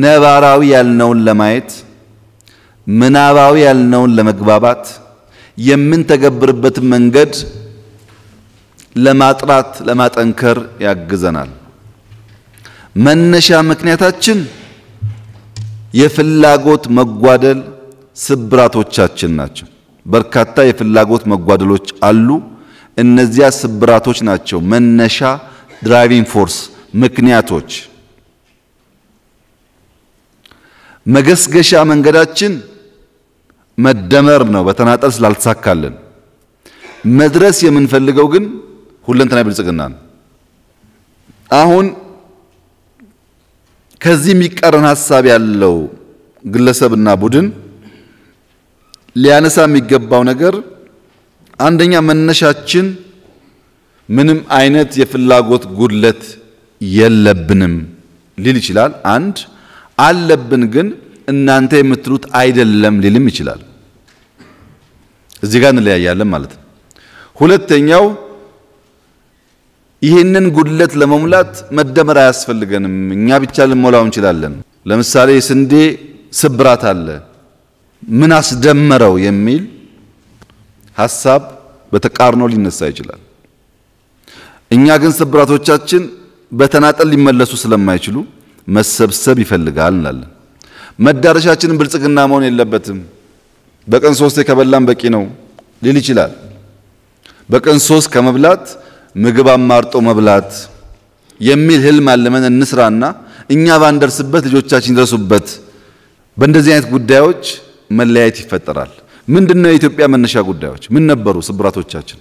ነባራዊ ያልነውን ለማየት ምናባዊ ያልነውን ለመግባባት የምንተገብርበት መንገድ ለማጥራት ለማጠንከር ያግዘናል መነሻ ምክንያታችን የፍላጎት መጓደል ስብራቶቻችን ናቸው በርካታ የፍላጎት መጓደሎች አሉ እነዚያ ስብራቶች ናቸው መነሻ ድራይቪንግ ፎርስ ምክንያቶች መገስገሻ መንገዳችን መደመር ነው በተናጠል ስላልተሳካልን መድረስ የምንፈልገው ግን ሁለንተናዊ ብልጽግና ነው አሁን ከዚህ የሚቀረን ሐሳብ ያለው ግለሰብና ቡድን ሊያነሳ የሚገባው ነገር አንደኛ መነሻችን ምንም አይነት የፍላጎት ጉድለት የለብንም ሊል ይችላል አንድ አለብን ግን እናንተ የምትሉት አይደለም ሊልም ይችላል እዚህ ጋር እንለያያለን ማለት ነው። ሁለተኛው ይሄንን ጉድለት ለመሙላት መደመር አያስፈልገንም፣ እኛ ብቻ ልንሞላው እንችላለን። ለምሳሌ ስንዴ ስብራት አለ፣ ምን አስደመረው የሚል ሐሳብ በተቃርኖ ሊነሳ ይችላል። እኛ ግን ስብራቶቻችን በተናጠል ሊመለሱ ስለማይችሉ መሰብሰብ ይፈልጋል እንላለን። መዳረሻችንን ብልጽግና መሆን የለበትም። በቀን 3 ከበላን በቂ ነው ሊል ይችላል። በቀን 3 ከመብላት ምግብ አማርጦ መብላት የሚል ህልም አለመን እንስራና እኛ ባንደርስበት ልጆቻችን ይደርሱበት። በእንደዚህ አይነት ጉዳዮች መለያየት ይፈጠራል። ምንድነው የኢትዮጵያ መነሻ ጉዳዮች? ምን ነበሩ ስብራቶቻችን?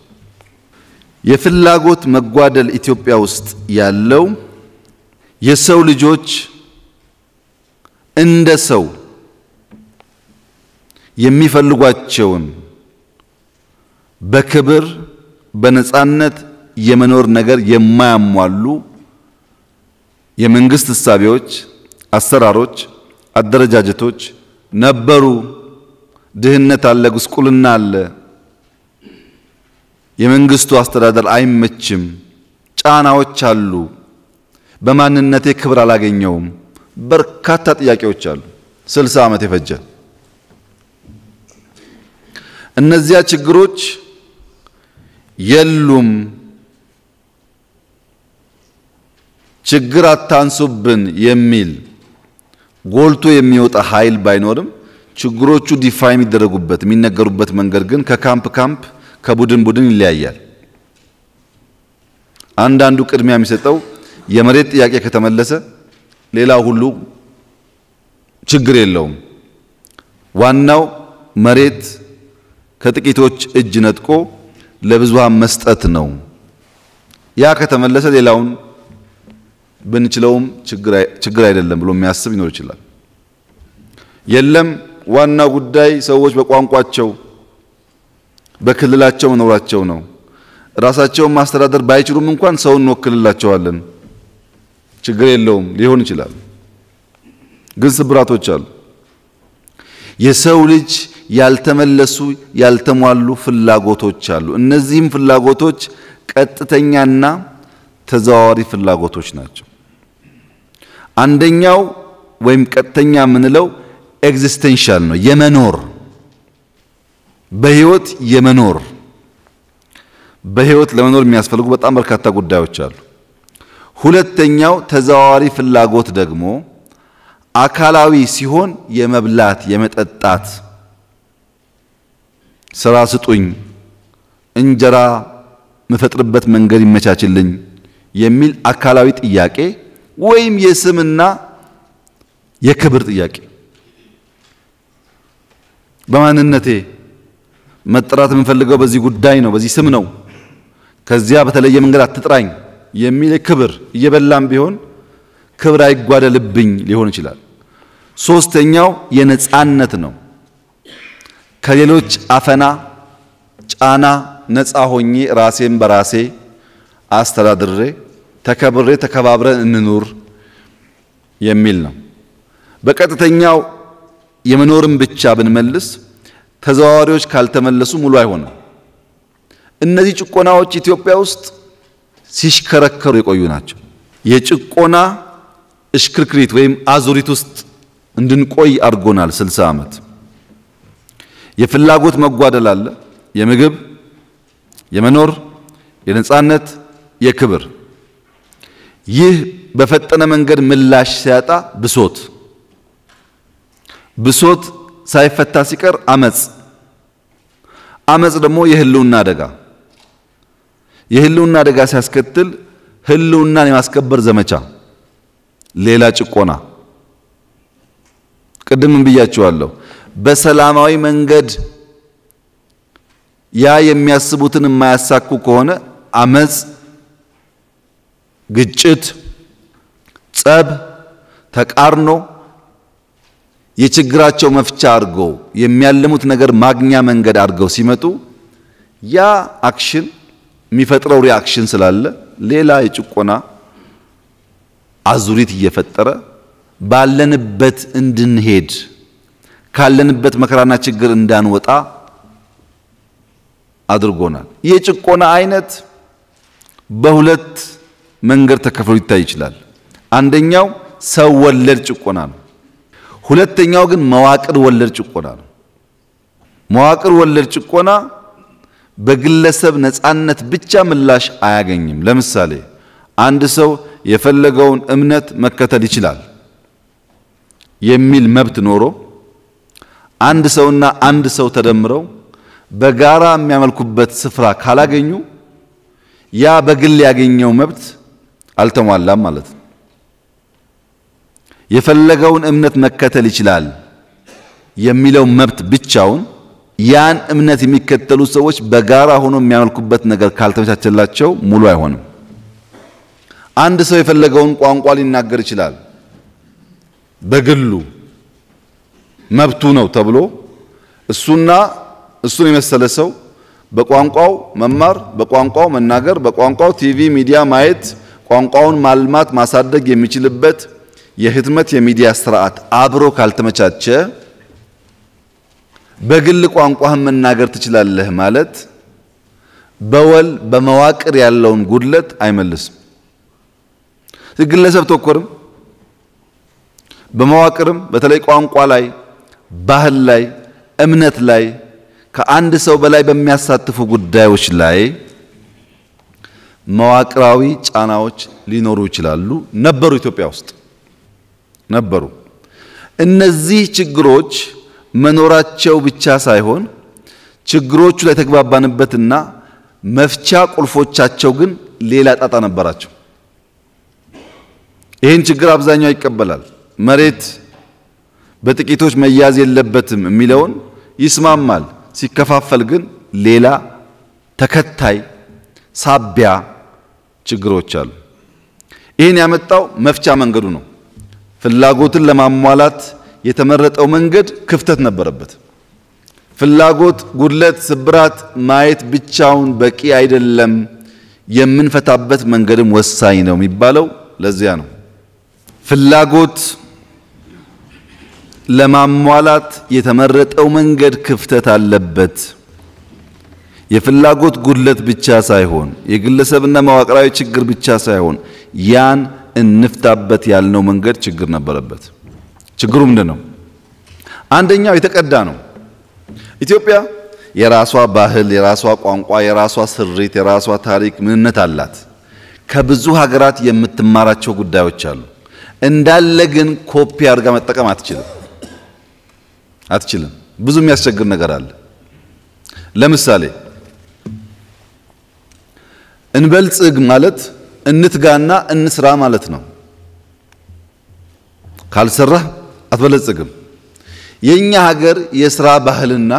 የፍላጎት መጓደል ኢትዮጵያ ውስጥ ያለው የሰው ልጆች እንደ ሰው የሚፈልጓቸውን በክብር በነጻነት የመኖር ነገር የማያሟሉ የመንግስት ሐሳቢዎች፣ አሰራሮች፣ አደረጃጀቶች ነበሩ። ድህነት አለ፣ ጉስቁልና አለ፣ የመንግስቱ አስተዳደር አይመችም፣ ጫናዎች አሉ፣ በማንነቴ ክብር አላገኘውም፣ በርካታ ጥያቄዎች አሉ። 60 ዓመት የፈጀ እነዚያ ችግሮች የሉም። ችግር አታንሱብን የሚል ጎልቶ የሚወጣ ኃይል ባይኖርም ችግሮቹ ዲፋይን የሚደረጉበት የሚነገሩበት መንገድ ግን ከካምፕ ካምፕ ከቡድን ቡድን ይለያያል። አንዳንዱ ቅድሚያ የሚሰጠው የመሬት ጥያቄ ከተመለሰ ሌላው ሁሉ ችግር የለውም፣ ዋናው መሬት ከጥቂቶች እጅ ነጥቆ ለብዙሃን መስጠት ነው። ያ ከተመለሰ ሌላውን ብንችለውም ችግር አይደለም ብሎ የሚያስብ ይኖር ይችላል። የለም ዋናው ጉዳይ ሰዎች በቋንቋቸው በክልላቸው መኖራቸው ነው። ራሳቸውን ማስተዳደር ባይችሉም እንኳን ሰውን እንወክልላቸዋለን፣ ችግር የለውም ሊሆን ይችላል። ግን ስብራቶች አሉ። የሰው ልጅ ያልተመለሱ ያልተሟሉ ፍላጎቶች አሉ። እነዚህም ፍላጎቶች ቀጥተኛና ተዘዋዋሪ ፍላጎቶች ናቸው። አንደኛው ወይም ቀጥተኛ የምንለው ኤግዚስቴንሻል ነው፣ የመኖር በህይወት የመኖር በህይወት ለመኖር የሚያስፈልጉ በጣም በርካታ ጉዳዮች አሉ። ሁለተኛው ተዘዋዋሪ ፍላጎት ደግሞ አካላዊ ሲሆን የመብላት የመጠጣት፣ ስራ ስጡኝ፣ እንጀራ መፈጥርበት መንገድ ይመቻችልኝ የሚል አካላዊ ጥያቄ ወይም የስምና የክብር ጥያቄ። በማንነቴ መጥራት የምፈልገው በዚህ ጉዳይ ነው፣ በዚህ ስም ነው፣ ከዚያ በተለየ መንገድ አትጥራኝ የሚል ክብር እየበላም ቢሆን ክብር አይጓደልብኝ ሊሆን ይችላል። ሶስተኛው የነጻነት ነው። ከሌሎች አፈና ጫና ነፃ ሆኜ ራሴን በራሴ አስተዳድሬ ተከብሬ ተከባብረን እንኑር የሚል ነው። በቀጥተኛው የመኖርን ብቻ ብንመልስ ተዘዋዋሪዎች ካልተመለሱ ሙሉ አይሆንም። እነዚህ ጭቆናዎች ኢትዮጵያ ውስጥ ሲሽከረከሩ የቆዩ ናቸው። የጭቆና እሽክርክሪት ወይም አዙሪት ውስጥ እንድንቆይ አድርጎናል 60 ዓመት። የፍላጎት መጓደል አለ፣ የምግብ፣ የመኖር፣ የነጻነት፣ የክብር። ይህ በፈጠነ መንገድ ምላሽ ሲያጣ ብሶት ሳይፈታ ሲቀር አመጽ ደግሞ የህልውና አደጋ ሲያስከትል ህልውናን የማስከበር ዘመቻ፣ ሌላ ጭቆና። ቅድም ብያችኋለሁ፣ በሰላማዊ መንገድ ያ የሚያስቡትን የማያሳኩ ከሆነ አመጽ፣ ግጭት፣ ጸብ፣ ተቃርኖ የችግራቸው መፍቻ አድርገው የሚያለሙት ነገር ማግኛ መንገድ አድርገው ሲመጡ ያ አክሽን የሚፈጥረው ሪአክሽን ስላለ ሌላ የጭቆና አዙሪት እየፈጠረ ባለንበት እንድንሄድ ካለንበት መከራና ችግር እንዳንወጣ አድርጎናል። የጭቆና አይነት በሁለት መንገድ ተከፍሎ ይታይ ይችላል። አንደኛው ሰው ወለድ ጭቆና ነው። ሁለተኛው ግን መዋቅር ወለድ ጭቆና ነው። መዋቅር ወለድ ጭቆና በግለሰብ ነፃነት ብቻ ምላሽ አያገኝም። ለምሳሌ አንድ ሰው የፈለገውን እምነት መከተል ይችላል የሚል መብት ኖሮ አንድ ሰውና አንድ ሰው ተደምረው በጋራ የሚያመልኩበት ስፍራ ካላገኙ ያ በግል ያገኘው መብት አልተሟላም ማለት ነው። የፈለገውን እምነት መከተል ይችላል የሚለው መብት ብቻውን ያን እምነት የሚከተሉ ሰዎች በጋራ ሆኖ የሚያመልኩበት ነገር ካልተመቻቸላቸው ሙሉ አይሆንም። አንድ ሰው የፈለገውን ቋንቋ ሊናገር ይችላል በግሉ መብቱ ነው ተብሎ እሱና እሱን የመሰለ ሰው በቋንቋው መማር፣ በቋንቋው መናገር፣ በቋንቋው ቲቪ ሚዲያ ማየት፣ ቋንቋውን ማልማት ማሳደግ የሚችልበት የህትመት የሚዲያ ስርዓት አብሮ ካልተመቻቸ በግል ቋንቋህን መናገር ትችላለህ ማለት በወል በመዋቅር ያለውን ጉድለት አይመልስም። ግለሰብ ተኮርም በመዋቅርም በተለይ ቋንቋ ላይ፣ ባህል ላይ፣ እምነት ላይ ከአንድ ሰው በላይ በሚያሳትፉ ጉዳዮች ላይ መዋቅራዊ ጫናዎች ሊኖሩ ይችላሉ። ነበሩ፣ ኢትዮጵያ ውስጥ ነበሩ። እነዚህ ችግሮች መኖራቸው ብቻ ሳይሆን ችግሮቹ ላይ ተግባባንበትና መፍቻ ቁልፎቻቸው ግን ሌላ ጣጣ ነበራቸው። ይህን ችግር አብዛኛው ይቀበላል። መሬት በጥቂቶች መያዝ የለበትም የሚለውን ይስማማል። ሲከፋፈል ግን ሌላ ተከታይ ሳቢያ ችግሮች አሉ። ይህን ያመጣው መፍቻ መንገዱ ነው። ፍላጎትን ለማሟላት የተመረጠው መንገድ ክፍተት ነበረበት። ፍላጎት፣ ጉድለት፣ ስብራት ማየት ብቻውን በቂ አይደለም። የምንፈታበት መንገድም ወሳኝ ነው የሚባለው ለዚያ ነው። ፍላጎት ለማሟላት የተመረጠው መንገድ ክፍተት አለበት። የፍላጎት ጉድለት ብቻ ሳይሆን የግለሰብና መዋቅራዊ ችግር ብቻ ሳይሆን ያን እንፍታበት ያልነው መንገድ ችግር ነበረበት። ችግሩ ምንድነው? አንደኛው የተቀዳ ነው። ኢትዮጵያ የራሷ ባህል፣ የራሷ ቋንቋ፣ የራሷ ስሪት፣ የራሷ ታሪክ፣ ምንነት አላት። ከብዙ ሀገራት የምትማራቸው ጉዳዮች አሉ። እንዳለ ግን ኮፒ አድርጋ መጠቀም አትችልም። ብዙ የሚያስቸግር ነገር አለ። ለምሳሌ እንበልጽግ ማለት እንትጋና እንስራ ማለት ነው። ካልሰራህ አትበለጽግም። የኛ ሀገር የሥራ ባህልና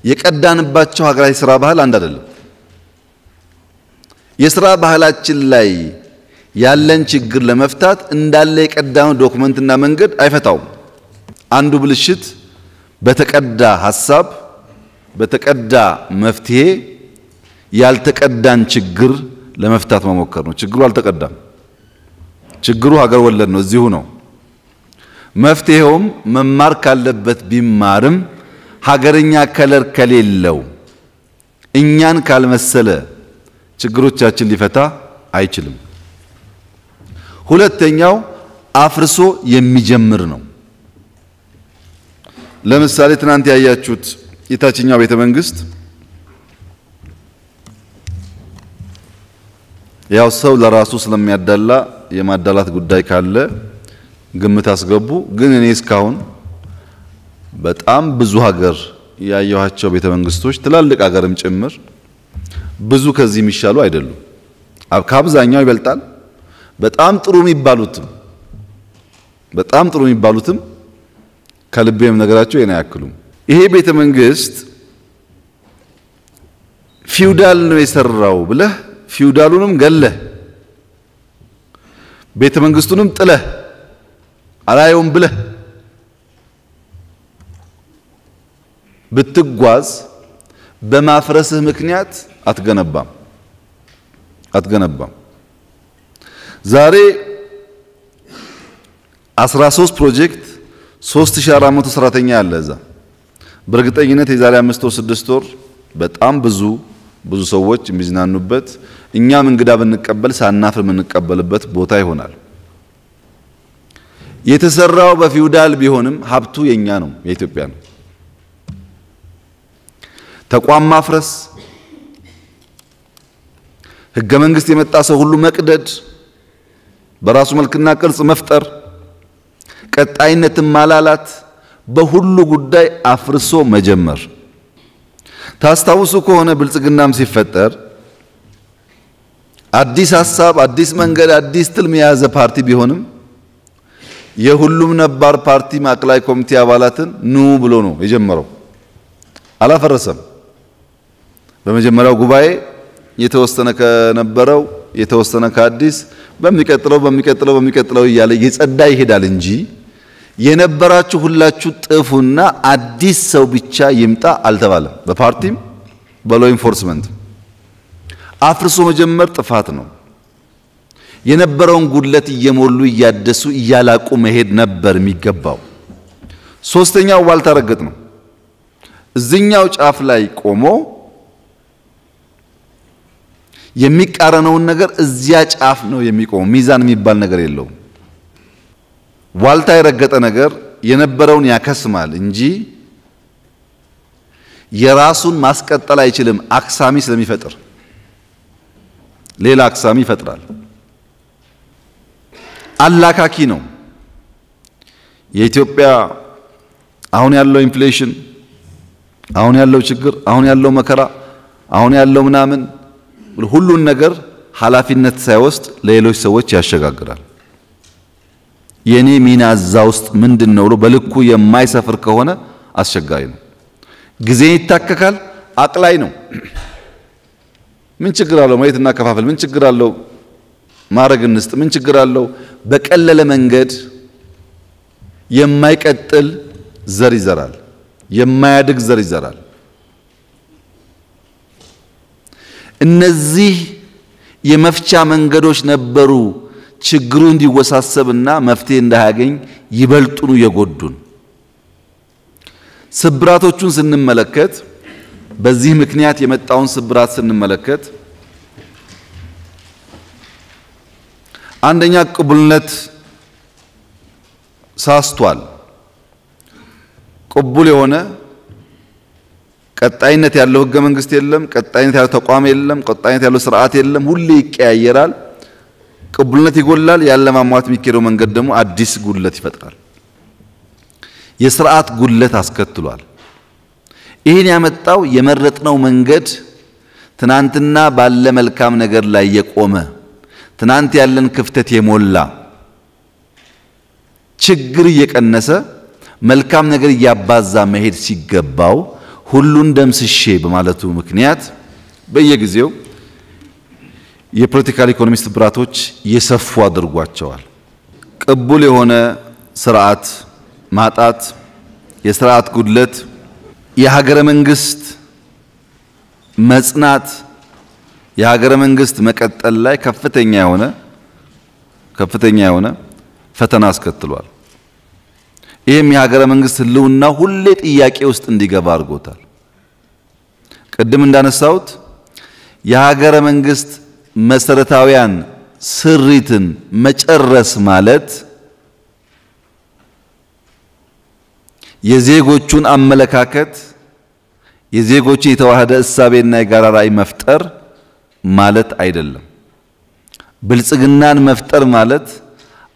የቀዳንባቸው ሀገራት የሥራ ባህል አንድ አይደለም። የሥራ ባህላችን ላይ ያለን ችግር ለመፍታት እንዳለ የቀዳነው ዶክመንትና መንገድ አይፈታውም። አንዱ ብልሽት በተቀዳ ሐሳብ በተቀዳ መፍትሄ ያልተቀዳን ችግር ለመፍታት መሞከር ነው። ችግሩ አልተቀዳም። ችግሩ ሀገር ወለድ ነው፣ እዚሁ ነው። መፍትሄውም መማር ካለበት ቢማርም ሀገርኛ ከለር ከሌለው እኛን ካልመሰለ ችግሮቻችን ሊፈታ አይችልም። ሁለተኛው አፍርሶ የሚጀምር ነው። ለምሳሌ ትናንት ያያችሁት የታችኛው ቤተ መንግስት ያው ሰው ለራሱ ስለሚያዳላ የማዳላት ጉዳይ ካለ ግምት አስገቡ። ግን እኔ እስካሁን በጣም ብዙ ሀገር ያየኋቸው ቤተ መንግስቶች ትላልቅ ሀገርም ጭምር ብዙ ከዚህ የሚሻሉ አይደሉም። ከአብዛኛው ይበልጣል። በጣም ጥሩ የሚባሉትም ከልቤም ነገራቸው የኔ ያክሉም። ይሄ ቤተ መንግስት ፊውዳል ነው የሰራው ብለህ ፊውዳሉንም ገለህ ቤተ መንግስቱንም ጥለህ አላየውም ብለህ ብትጓዝ በማፍረስህ ምክንያት አትገነባም። ዛሬ 13 ፕሮጀክት 3400 ሰራተኛ ያለ እዛ በእርግጠኝነት የዛሬ 5 ወር 6 ወር በጣም ብዙ ሰዎች የሚዝናኑበት እኛም እንግዳ ብንቀበል ሳናፍር የምንቀበልበት ቦታ ይሆናል። የተሰራው በፊውዳል ቢሆንም ሀብቱ የኛ ነው፣ የኢትዮጵያ ነው። ተቋም ማፍረስ፣ ህገ መንግስት የመጣ ሰው ሁሉ መቅደድ፣ በራሱ መልክና ቅርጽ መፍጠር፣ ቀጣይነትን ማላላት፣ በሁሉ ጉዳይ አፍርሶ መጀመር። ታስታውሱ ከሆነ ብልጽግናም ሲፈጠር አዲስ ሐሳብ፣ አዲስ መንገድ፣ አዲስ ትልም የያዘ ፓርቲ ቢሆንም የሁሉም ነባር ፓርቲ ማዕከላዊ ኮሚቴ አባላትን ኑ ብሎ ነው የጀመረው። አላፈረሰም። በመጀመሪያው ጉባኤ የተወሰነ ከነበረው የተወሰነ ከአዲስ በሚቀጥለው እያለ የጸዳ ይሄዳል እንጂ የነበራችሁ ሁላችሁ ጥፉና አዲስ ሰው ብቻ ይምጣ አልተባለም። በፓርቲም በሎ ኢንፎርስመንት አፍርሶ መጀመር ጥፋት ነው። የነበረውን ጉድለት እየሞሉ እያደሱ እያላቁ መሄድ ነበር የሚገባው። ሶስተኛው ዋልታ ረገጥ ነው። እዚህኛው ጫፍ ላይ ቆሞ የሚቃረነውን ነገር እዚያ ጫፍ ነው የሚቆመው። ሚዛን የሚባል ነገር የለውም። ዋልታ የረገጠ ነገር የነበረውን ያከስማል እንጂ የራሱን ማስቀጠል አይችልም። አክሳሚ ስለሚፈጥር ሌላ አክሳሚ ይፈጥራል። አላካኪ ነው። የኢትዮጵያ አሁን ያለው ኢንፍሌሽን፣ አሁን ያለው ችግር፣ አሁን ያለው መከራ፣ አሁን ያለው ምናምን ሁሉን ነገር ኃላፊነት ሳይወስድ ለሌሎች ሰዎች ያሸጋግራል። የኔ ሚና እዛ ውስጥ ምንድነው ብሎ በልኩ የማይሰፍር ከሆነ አስቸጋሪ ነው። ጊዜ ይታከካል። አቅላይ ነው። ምን ችግር አለው? መሬት እናከፋፈል። ምን ችግር አለው? ማረግ እንስጥ። ምን ችግር አለው? በቀለለ መንገድ የማይቀጥል ዘር ይዘራል፣ የማያድግ ዘር ይዘራል። እነዚህ የመፍቻ መንገዶች ነበሩ ችግሩ እንዲወሳሰብና መፍትሄ እንዳያገኝ ይበልጡኑ የጎዱን። ስብራቶቹን ስንመለከት በዚህ ምክንያት የመጣውን ስብራት ስንመለከት አንደኛ ቅቡልነት ሳስቷል። ቅቡል የሆነ ቀጣይነት ያለው ህገ መንግስት የለም፣ ቀጣይነት ያለው ተቋም የለም፣ ቀጣይነት ያለው ስርዓት የለም። ሁሌ ይቀያየራል። ቅቡልነት ይጎላል። ያለማሟት የሚከረው መንገድ ደግሞ አዲስ ጉድለት ይፈጥራል። የስርዓት ጉድለት አስከትሏል። ይሄን ያመጣው የመረጥነው መንገድ ትናንትና ባለ መልካም ነገር ላይ የቆመ ትናንት ያለን ክፍተት የሞላ ችግር እየቀነሰ መልካም ነገር እያባዛ መሄድ ሲገባው ሁሉን ደምስሼ በማለቱ ምክንያት በየጊዜው የፖለቲካል ኢኮኖሚ ስብራቶች የሰፉ አድርጓቸዋል። ቅቡል የሆነ ስርዓት ማጣት፣ የስርዓት ጉድለት፣ የሀገረ መንግስት መጽናት፣ የሀገረ መንግስት መቀጠል ላይ ከፍተኛ የሆነ ፈተና አስከትሏል። ይህም የሀገረ መንግስት ህልውና ሁሌ ጥያቄ ውስጥ እንዲገባ አድርጎታል። ቅድም እንዳነሳሁት የሀገረ መንግስት መሰረታዊያን ስሪትን መጨረስ ማለት የዜጎቹን አመለካከት የዜጎቹ የተዋሃደ እሳቤና የጋራ ራዕይ መፍጠር ማለት አይደለም። ብልጽግናን መፍጠር ማለት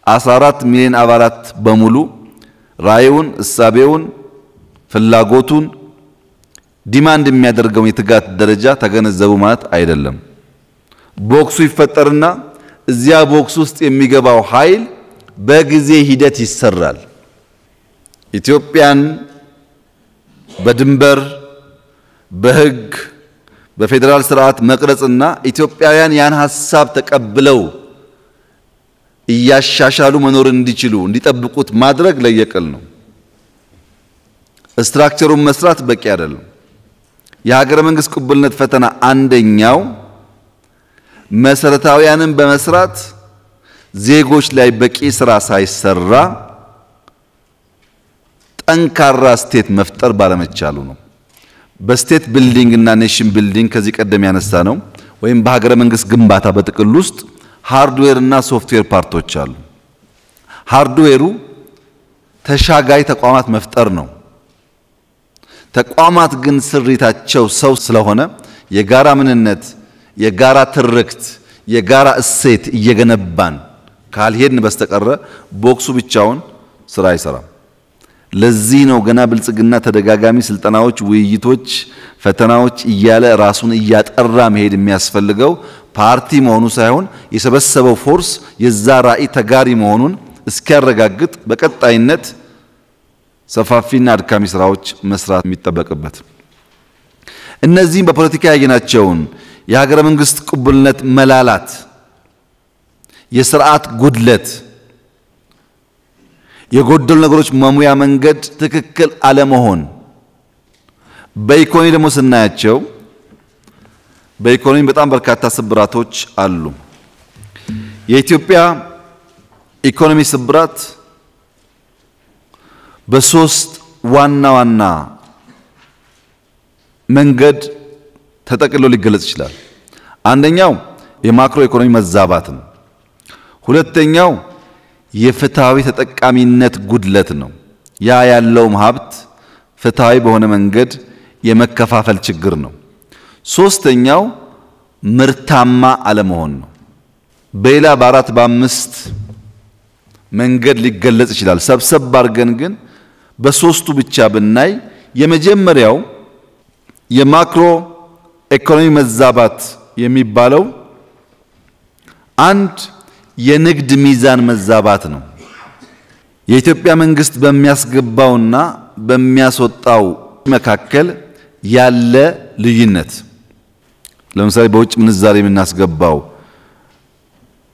14 ሚሊዮን አባላት በሙሉ ራዕዩን፣ እሳቤውን፣ ፍላጎቱን ዲማንድ የሚያደርገው የትጋት ደረጃ ተገነዘቡ ማለት አይደለም። ቦክሱ ይፈጠርና እዚያ ቦክስ ውስጥ የሚገባው ኃይል በጊዜ ሂደት ይሰራል። ኢትዮጵያን በድንበር በህግ በፌደራል ስርዓት መቅረጽና ኢትዮጵያውያን ያን ሐሳብ ተቀብለው እያሻሻሉ መኖር እንዲችሉ እንዲጠብቁት ማድረግ ለየቅል ነው። ስትራክቸሩን መስራት በቂ አይደለም። የሀገረ መንግስት ቅቡልነት ፈተና አንደኛው መሰረታዊያንን በመስራት ዜጎች ላይ በቂ ስራ ሳይሰራ ጠንካራ ስቴት መፍጠር ባለመቻሉ ነው። በስቴት ቢልዲንግ እና ኔሽን ቢልዲንግ ከዚህ ቀደም ያነሳ ነው ወይም በሀገረ መንግስት ግንባታ በጥቅል ውስጥ ሃርድዌር እና ሶፍትዌር ፓርቶች አሉ። ሃርድዌሩ ተሻጋሪ ተቋማት መፍጠር ነው። ተቋማት ግን ስሪታቸው ሰው ስለሆነ የጋራ ምንነት፣ የጋራ ትርክት፣ የጋራ እሴት እየገነባን ካልሄድን በስተቀር ቦክሱ ብቻውን ስራ አይሰራም። ለዚህ ነው ገና ብልጽግና ተደጋጋሚ ስልጠናዎች፣ ውይይቶች፣ ፈተናዎች እያለ ራሱን እያጠራ መሄድ የሚያስፈልገው ፓርቲ መሆኑ ሳይሆን የሰበሰበው ፎርስ የዛ ራዕይ ተጋሪ መሆኑን እስኪያረጋግጥ በቀጣይነት ሰፋፊና አድካሚ ስራዎች መስራት የሚጠበቅበት። እነዚህም በፖለቲካ ያየናቸውን የሀገረ መንግስት ቅቡልነት መላላት፣ የሥርዓት ጉድለት፣ የጎደሉ ነገሮች መሙያ መንገድ ትክክል አለመሆን፣ በኢኮኖሚ ደግሞ ስናያቸው በኢኮኖሚ በጣም በርካታ ስብራቶች አሉ። የኢትዮጵያ ኢኮኖሚ ስብራት በሶስት ዋና ዋና መንገድ ተጠቅሎ ሊገለጽ ይችላል። አንደኛው የማክሮ ኢኮኖሚ መዛባት ነው። ሁለተኛው የፍትሃዊ ተጠቃሚነት ጉድለት ነው። ያ ያለውም ሀብት ፍትሃዊ በሆነ መንገድ የመከፋፈል ችግር ነው። ሶስተኛው ምርታማ አለመሆን ነው። በሌላ በአራት በአምስት መንገድ ሊገለጽ ይችላል። ሰብሰብ አድርገን ግን በሶስቱ ብቻ ብናይ የመጀመሪያው የማክሮ ኢኮኖሚ መዛባት የሚባለው አንድ የንግድ ሚዛን መዛባት ነው። የኢትዮጵያ መንግስት በሚያስገባውና በሚያስወጣው መካከል ያለ ልዩነት። ለምሳሌ በውጭ ምንዛሬ የምናስገባው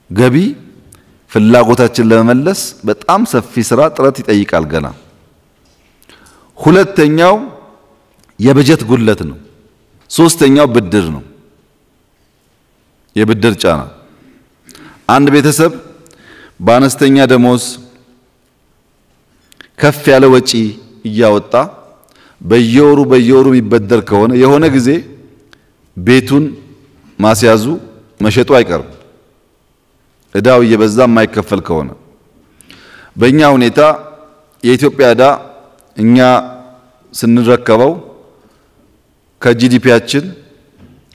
ገቢ ፍላጎታችን ለመመለስ በጣም ሰፊ ስራ ጥረት ይጠይቃል ገና። ሁለተኛው የበጀት ጉድለት ነው። ሶስተኛው ብድር ነው። የብድር ጫና። አንድ ቤተሰብ በአነስተኛ ደሞዝ ከፍ ያለ ወጪ እያወጣ በየወሩ የሚበደር ከሆነ የሆነ ጊዜ ቤቱን ማስያዙ መሸጡ አይቀርም። እዳው እየበዛ የማይከፈል ከሆነ በእኛ ሁኔታ የኢትዮጵያ እዳ እኛ ስንረከበው ከጂዲፒያችን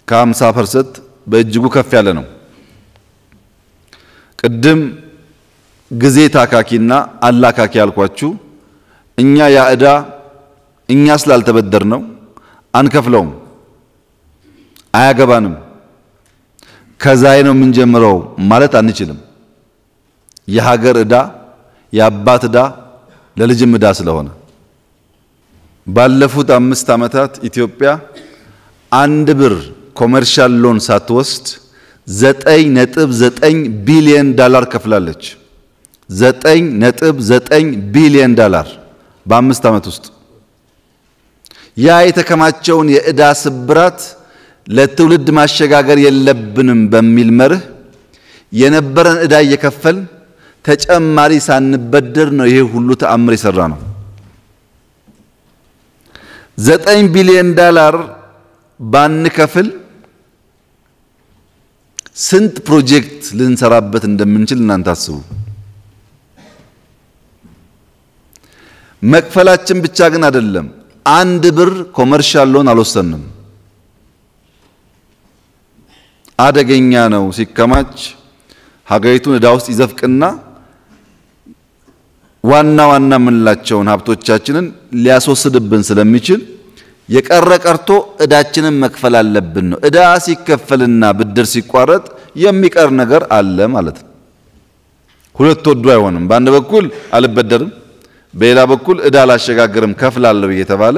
ከ50% በእጅጉ ከፍ ያለ ነው። ቅድም ጊዜ ታካኪና አላካኪ ያልኳችሁ እኛ ያ እዳ እኛ ስላልተበደር ነው አንከፍለውም፣ አያገባንም። ከዛይ ነው የምንጀምረው ማለት አንችልም። የሀገር እዳ የአባት እዳ ለልጅም እዳ ስለሆነ ባለፉት 5 ዓመታት ኢትዮጵያ 1 ብር ኮመርሻል ሎን ሳትወስድ $9.9 ቢሊዮን ከፍላለች። $9.9 ቢሊዮን በ5 ዓመት ውስጥ። ያ የተከማቸውን የእዳ ስብራት ለትውልድ ማሸጋገር የለብንም በሚል መርህ የነበረን እዳ እየከፈል ተጨማሪ ሳንበደር ነው ይሄ ሁሉ ተአምር የሰራ ነው። $9 ቢሊዮን ባንከፍል ስንት ፕሮጀክት ልንሰራበት እንደምንችል እናንተ አስቡ። መክፈላችን ብቻ ግን አይደለም። 1 ብር ኮመርሻል ሎን አልወሰንም። አደገኛ ነው። ሲከማች ሀገሪቱን እዳ ውስጥ ይዘፍቅና ዋና ምንላቸውን ሀብቶቻችንን ሊያስወስድብን ስለሚችል የቀረ ቀርቶ እዳችንን መክፈል አለብን ነው። እዳ ሲከፈልና ብድር ሲቋረጥ የሚቀር ነገር አለ ማለት ነው። ሁለት ወዶ አይሆንም። በአንድ በኩል አልበደርም፣ በሌላ በኩል እዳ አላሸጋግርም ከፍላለሁ እየተባለ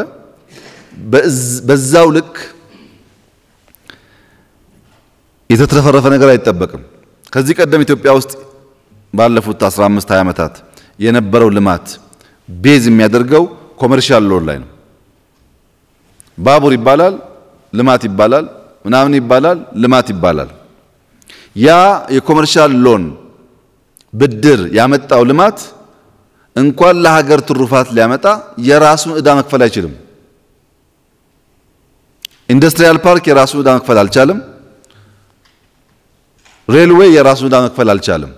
በዛው ልክ የተትረፈረፈ ነገር አይጠበቅም። ከዚህ ቀደም ኢትዮጵያ ውስጥ ባለፉት 15-20 ዓመታት የነበረው ልማት ቤዝ የሚያደርገው ኮመርሻል ሎን ላይ ነው። ባቡር ይባላል፣ ልማት ይባላል፣ ምናምን ይባላል፣ ልማት ይባላል። ያ የኮመርሻል ሎን ብድር ያመጣው ልማት እንኳን ለሀገር ትሩፋት ሊያመጣ የራሱን እዳ መክፈል አይችልም። ኢንዱስትሪያል ፓርክ የራሱን ዕዳ መክፈል አልቻለም። ሬልዌይ የራሱን ዕዳ መክፈል አልቻለም።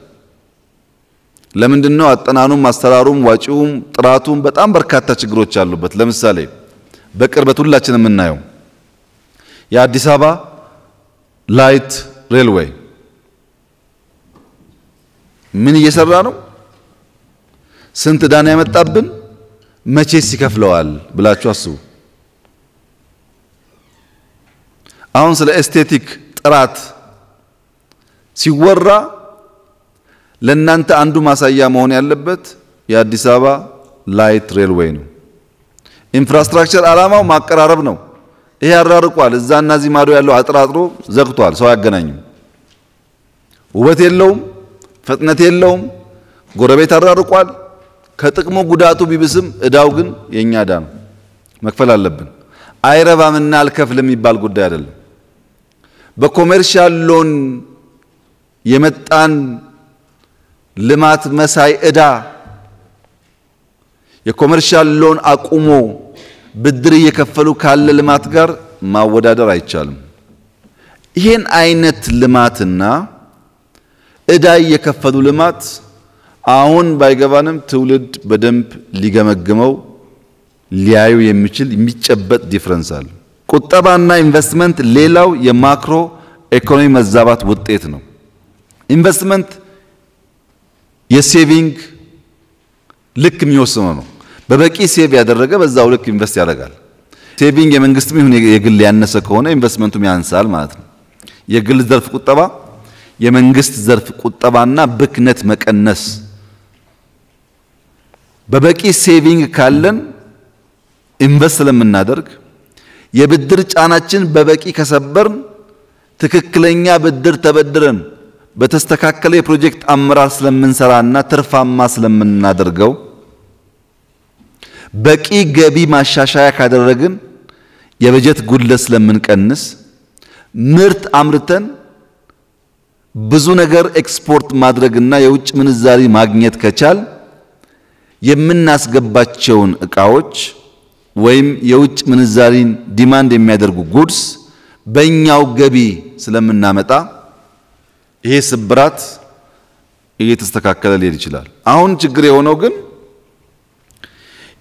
ለምንድነው? አጠናኑም አሰራሩም ዋጪውም ጥራቱም በጣም በርካታ ችግሮች አሉበት። ለምሳሌ በቅርበት ሁላችንም የምናየው የአዲስ አበባ ላይት ሬልዌይ ምን እየሰራ ነው? ስንት ዳና ያመጣብን? መቼስ ይከፍለዋል ብላችሁ አስቡ። አሁን ስለ ኤስቴቲክ ጥራት ሲወራ ለእናንተ አንዱ ማሳያ መሆን ያለበት የአዲስ አበባ ላይት ሬልዌይ ነው። ኢንፍራስትራክቸር ዓላማው ማቀራረብ ነው። ይሄ ያራርቋል። እዛና እዚህ ማዶ ያለው አጥራጥሮ ዘግቷል። ሰው ያገናኝም። ውበት የለውም፣ ፍጥነት የለውም። ጎረቤት አራርቋል። ከጥቅሙ ጉዳቱ ቢብስም እዳው ግን የኛ እዳ ነው፣ መክፈል አለብን። አይረባምና አልከፍልም የሚባል ጉዳይ አይደለም። በኮሜርሻል ሎን የመጣን ልማት መሳይ እዳ የኮሜርሻል ሎን አቁሞ ብድር እየከፈሉ ካለ ልማት ጋር ማወዳደር አይቻልም። ይሄን አይነት ልማትና እዳ እየከፈሉ ልማት አሁን ባይገባንም ትውልድ በደንብ ሊገመግመው ሊያዩ የሚችል የሚጨበጥ ዲፈረንስ አለ። ቁጠባና ኢንቨስትመንት ሌላው የማክሮ ኢኮኖሚ መዛባት ውጤት ነው። ኢንቨስትመንት የሴቪንግ ልክ የሚወስነው ነው። በበቂ ሴቭ ያደረገ በዛው ልክ ኢንቨስት ያደርጋል። ሴቪንግ የመንግስትም ይሁን የግል ያነሰ ከሆነ ኢንቨስትመንቱም ያንሳል ማለት ነው። የግል ዘርፍ ቁጠባ፣ የመንግስት ዘርፍ ቁጠባና ብክነት መቀነስ። በበቂ ሴቪንግ ካለን ኢንቨስት ለምናደርግ የብድር ጫናችን በበቂ ከሰበርን ትክክለኛ ብድር ተበድረን በተስተካከለ የፕሮጀክት አመራር ስለምንሰራና ትርፋማ ስለምናደርገው በቂ ገቢ ማሻሻያ ካደረግን የበጀት ጉድለት ስለምንቀንስ ምርት አምርተን ብዙ ነገር ኤክስፖርት ማድረግና የውጭ ምንዛሪ ማግኘት ከቻል የምናስገባቸውን እቃዎች ወይም የውጭ ምንዛሪን ዲማንድ የሚያደርጉ ጉድስ በእኛው ገቢ ስለምናመጣ ይሄ ስብራት እየተስተካከለ ሊሄድ ይችላል። አሁን ችግር የሆነው ግን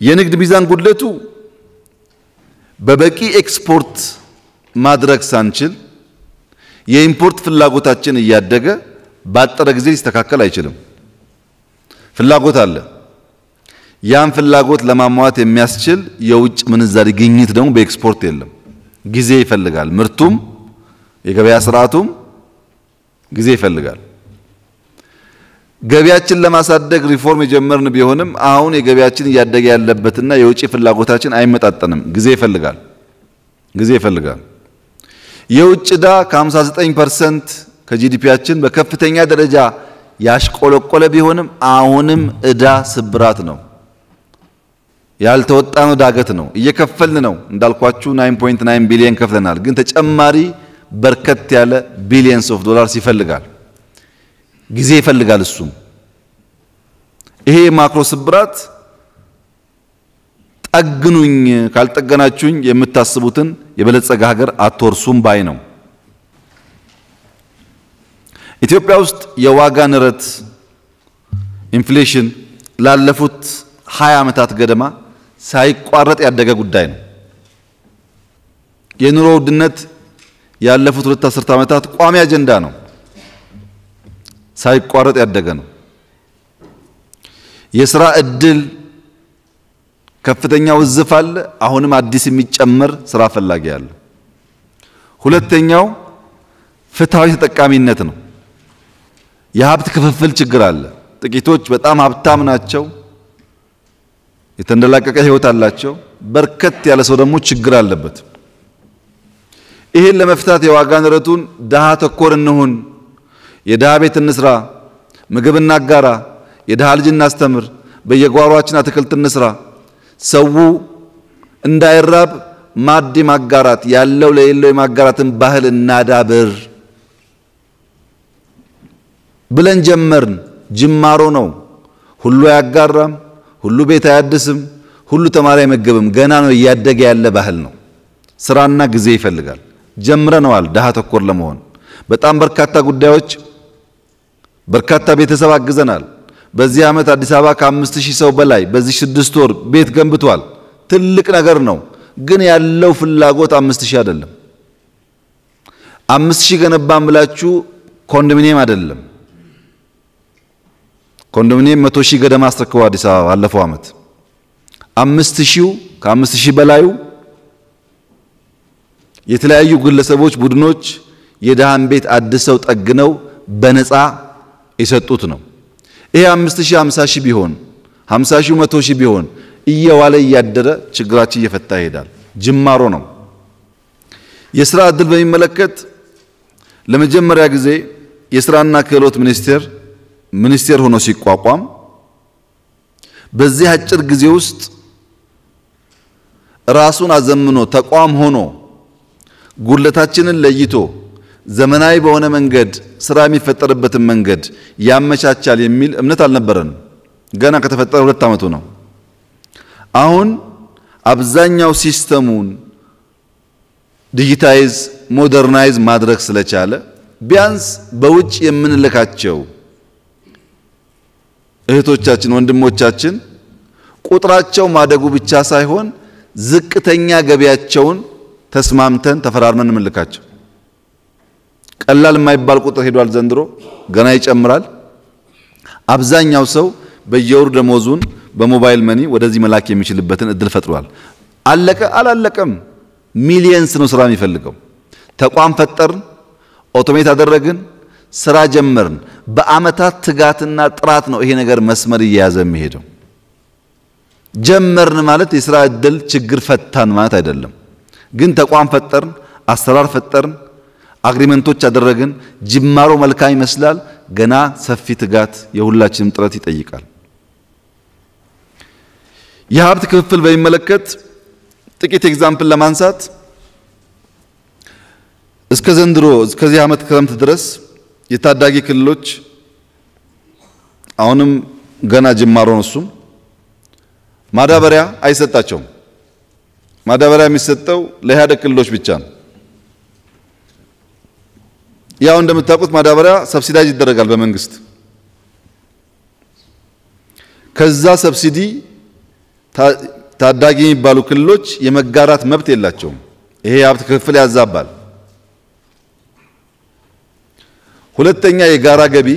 የንግድ ሚዛን ጉድለቱ በበቂ ኤክስፖርት ማድረግ ሳንችል የኢምፖርት ፍላጎታችን እያደገ ባጠረ ጊዜ ሊስተካከል አይችልም። ፍላጎት አለ። ያን ፍላጎት ለማሟላት የሚያስችል የውጭ ምንዛሪ ግኝት ደግሞ በኤክስፖርት የለም። ጊዜ ይፈልጋል። ምርቱም የገበያ ስርዓቱም ጊዜ ይፈልጋል። ገበያችን ለማሳደግ ሪፎርም የጀመርን ቢሆንም አሁን የገበያችን እያደገ ያለበትና የውጭ ፍላጎታችን አይመጣጠንም። ጊዜ ይፈልጋል። የውጭ ዕዳ ከ59% ከጂዲፒያችን በከፍተኛ ደረጃ ያሽቆለቆለ ቢሆንም አሁንም ዕዳ ስብራት ነው። ያልተወጣነው ዳገት ነው። እየከፈልን ነው። እንዳልኳችሁ 9.9 ቢሊዮን ከፍለናል። ግን ተጨማሪ በርከት ያለ ቢሊየንስ ኦፍ ዶላርስ ይፈልጋል። ጊዜ ይፈልጋል። እሱም ይሄ ማክሮ ስብራት ጠግኑኝ ካልጠገናችሁኝ የምታስቡትን የበለጸገ ሀገር አትወርሱም ባይ ነው። ኢትዮጵያ ውስጥ የዋጋ ንረት ኢንፍሌሽን ላለፉት 20 ዓመታት ገደማ ሳይቋረጥ ያደገ ጉዳይ ነው። የኑሮ ውድነት ያለፉት 2 አስርት ዓመታት ቋሚ አጀንዳ ነው። ሳይቋረጥ ያደገ ነው። የሥራ ዕድል ከፍተኛ ውዝፍ አለ። አሁንም አዲስ የሚጨመር ስራ ፈላጊ አለ። ሁለተኛው ፍትሃዊ ተጠቃሚነት ነው። የሀብት ክፍፍል ችግር አለ። ጥቂቶች በጣም ሀብታም ናቸው፣ የተንደላቀቀ ህይወት አላቸው። በርከት ያለ ሰው ደግሞ ችግር አለበት። ይሄን ለመፍታት የዋጋ ንረቱን ደሃ ተኮር እንሁን፣ የደሃ ቤት እንስራ፣ ምግብ እናጋራ፣ የደሃ ልጅ እናስተምር፣ በየጓሯችን አትክልት እንስራ፣ ሰው እንዳይራብ ማድ ማጋራት ያለው ለሌለው የማጋራትን ባህል እናዳብር ብለን ጀመርን። ጅማሮ ነው። ሁሉ ያጋራም፣ ሁሉ ቤት አያድስም፣ ሁሉ ተማሪ አይመገብም። ገና ነው፣ እያደገ ያለ ባህል ነው። ስራና ጊዜ ይፈልጋል። ጀምረነዋል ደሃ ተኮር ለመሆን በጣም በርካታ ጉዳዮች በርካታ ቤተሰብ አግዘናል። በዚህ ዓመት አዲስ አበባ ከ5000 ሰው በላይ በዚህ 6 ወር ቤት ገንብቷል። ትልቅ ነገር ነው። ግን ያለው ፍላጎት 5000 አይደለም። 5000 ገነባን ብላችሁ ኮንዶሚኒየም አይደለም። ኮንዶሚኒየም 100000 ገደማ አስተካክለው አዲስ አበባ ባለፈው ዓመት 5000 ከ5000 በላዩ የተለያዩ ግለሰቦች ቡድኖች የደሃን ቤት አድሰው ጠግነው በነፃ የሰጡት ነው። ይሄ 5000 50000 ቢሆን 50000 100000 ቢሆን እየዋለ እያደረ ችግራችን እየፈታ ይሄዳል። ጅማሮ ነው። የሥራ ዕድል በሚመለከት ለመጀመሪያ ጊዜ የሥራና ክህሎት ሚኒስቴር ሆኖ ሲቋቋም በዚህ አጭር ጊዜ ውስጥ ራሱን አዘምኖ ተቋም ሆኖ ጉድለታችንን ለይቶ ዘመናዊ በሆነ መንገድ ስራ የሚፈጠርበትን መንገድ ያመቻቻል የሚል እምነት አልነበረንም። ገና ከተፈጠረ 2 ዓመቱ ነው። አሁን አብዛኛው ሲስተሙን ዲጂታይዝ ሞደርናይዝ ማድረግ ስለቻለ ቢያንስ በውጭ የምንልካቸው እህቶቻችን ወንድሞቻችን ቁጥራቸው ማደጉ ብቻ ሳይሆን ዝቅተኛ ገቢያቸውን ተስማምተን ተፈራርመን እንልካቸው። ቀላል የማይባል ቁጥር ሄዷል። ዘንድሮ ገና ይጨምራል። አብዛኛው ሰው በየወሩ ደሞዙን በሞባይል መኒ ወደዚህ መላክ የሚችልበትን እድል ፈጥሯል። አለቀ አላለቀም ሚሊየንስ ነው ስራ የሚፈልገው። ተቋም ፈጠርን፣ ኦቶሜት አደረግን፣ ስራ ጀመርን። በአመታት ትጋትና ጥራት ነው ይሄ ነገር መስመር እየያዘ የሚሄደው። ጀመርን ማለት የሥራ እድል ችግር ፈታን ማለት አይደለም። ግን ተቋም ፈጠርን፣ አሰራር ፈጠርን፣ አግሪመንቶች አደረግን። ጅማሮ መልካም ይመስላል። ገና ሰፊ ትጋት የሁላችንም ጥረት ይጠይቃል። የሀብት ክፍፍል በሚመለከት ጥቂት ኤግዛምፕል ለማንሳት እስከ ዘንድሮ እስከዚህ ዓመት ክረምት ድረስ የታዳጊ ክልሎች አሁንም ገና ጅማሮ ነው። እሱም ማዳበሪያ አይሰጣቸውም። ማዳበሪያ የሚሰጠው ለኢህአዴግ ክልሎች ብቻ ነው። ያው እንደምታውቁት ማዳበሪያ ሰብሲዳይዝ ይደረጋል በመንግስት። ከዛ ሰብሲዲ ታዳጊ የሚባሉ ክልሎች የመጋራት መብት የላቸውም። ይሄ የሀብት ክፍፍል ያዛባል። ሁለተኛ የጋራ ገቢ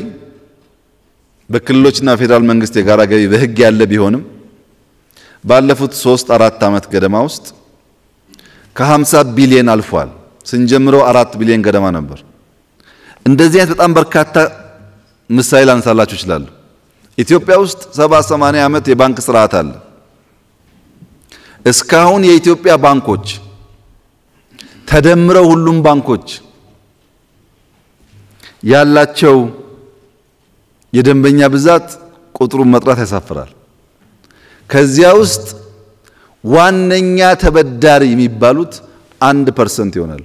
በክልሎችና ፌደራል መንግስት የጋራ ገቢ በህግ ያለ ቢሆንም ባለፉት 3-4 ዓመት ገደማ ውስጥ ከ50 ቢሊዮን አልፏል። ስንጀምረው 4 ቢሊዮን ገደማ ነበር። እንደዚህ አይነት በጣም በርካታ ምሳሌ ላንሳላችሁ ይችላል። ኢትዮጵያ ውስጥ 70-80 ዓመት የባንክ ስርዓት አለ። እስካሁን የኢትዮጵያ ባንኮች ተደምረው ሁሉም ባንኮች ያላቸው የደንበኛ ብዛት ቁጥሩን መጥራት ያሳፍራል። ከዚያ ውስጥ ዋነኛ ተበዳሪ የሚባሉት 1% ይሆናል።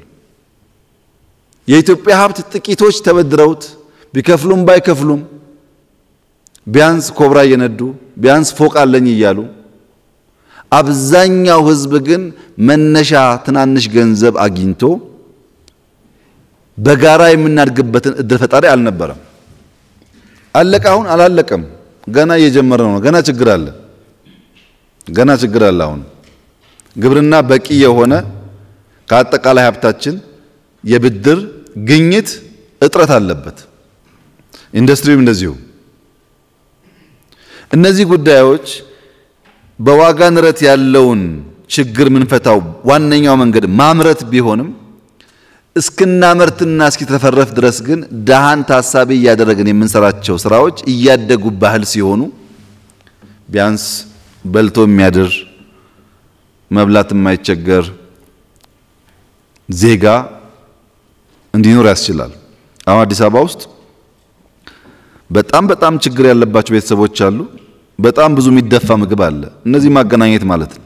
የኢትዮጵያ ሀብት ጥቂቶች ተበድረውት ቢከፍሉም ባይከፍሉም ቢያንስ ኮብራ እየነዱ ቢያንስ ፎቅ አለኝ እያሉ አብዛኛው ህዝብ ግን መነሻ ትናንሽ ገንዘብ አግኝቶ በጋራ የምናድግበትን እድል ፈጣሪ አልነበረም። አለቀ አሁን አላለቀም። ገና እየጀመረ ነው። ገና ችግር አለ። አሁን ግብርና በቂ የሆነ ከአጠቃላይ ሀብታችን የብድር ግኝት እጥረት አለበት። ኢንዱስትሪውም እንደዚሁ። እነዚህ ጉዳዮች በዋጋ ንረት ያለውን ችግር ምንፈታው ዋነኛው መንገድ ማምረት ቢሆንም እስክናመርትና እስኪተፈረፍ ድረስ ግን ደሃን ታሳቢ ያደረገን የምንሰራቸው ስራዎች እያደጉ ባህል ሲሆኑ ቢያንስ በልቶ የሚያድር መብላት የማይቸገር ዜጋ እንዲኖር ያስችላል። አሁን አዲስ አበባ ውስጥ በጣም ችግር ያለባቸው ቤተሰቦች አሉ። በጣም ብዙ የሚደፋ ምግብ አለ። እነዚህ ማገናኘት ማለት ነው።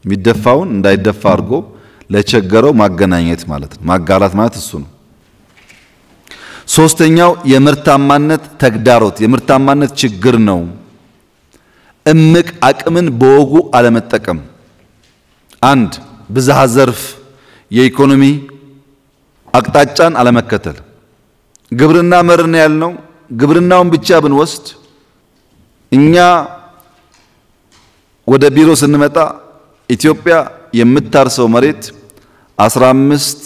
የሚደፋውን እንዳይደፋ አድርጎ ለቸገረው ማገናኘት ማለት ነው። ማጋራት ማለት እሱ ነው። ሶስተኛው የምርታማነት ተግዳሮት የምርታማነት ችግር ነው። እምቅ አቅምን በወጉ አለመጠቀም። አንድ ብዝሃ ዘርፍ የኢኮኖሚ አቅጣጫን አለመከተል ግብርና መርነ ያልነው ግብርናውን ብቻ ብንወስድ እኛ ወደ ቢሮ ስንመጣ ኢትዮጵያ የምታርሰው መሬት 15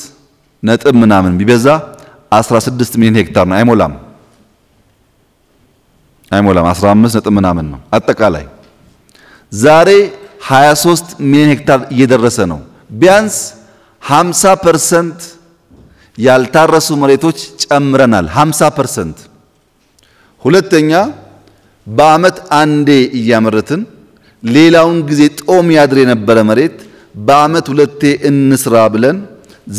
ነጥብ ምናምን ቢበዛ 16 ሚሊዮን ሄክታር ነው አይሞላም 15 ነጥብ ምናምን ነው አጠቃላይ ዛሬ 23 ሚሊዮን ሄክታር እየደረሰ ነው ቢያንስ 50% ያልታረሱ መሬቶች ጨምረናል 50% ሁለተኛ በአመት አንዴ እያመረትን ሌላውን ጊዜ ጦም ያድር የነበረ መሬት በአመት ሁለቴ እንስራ ብለን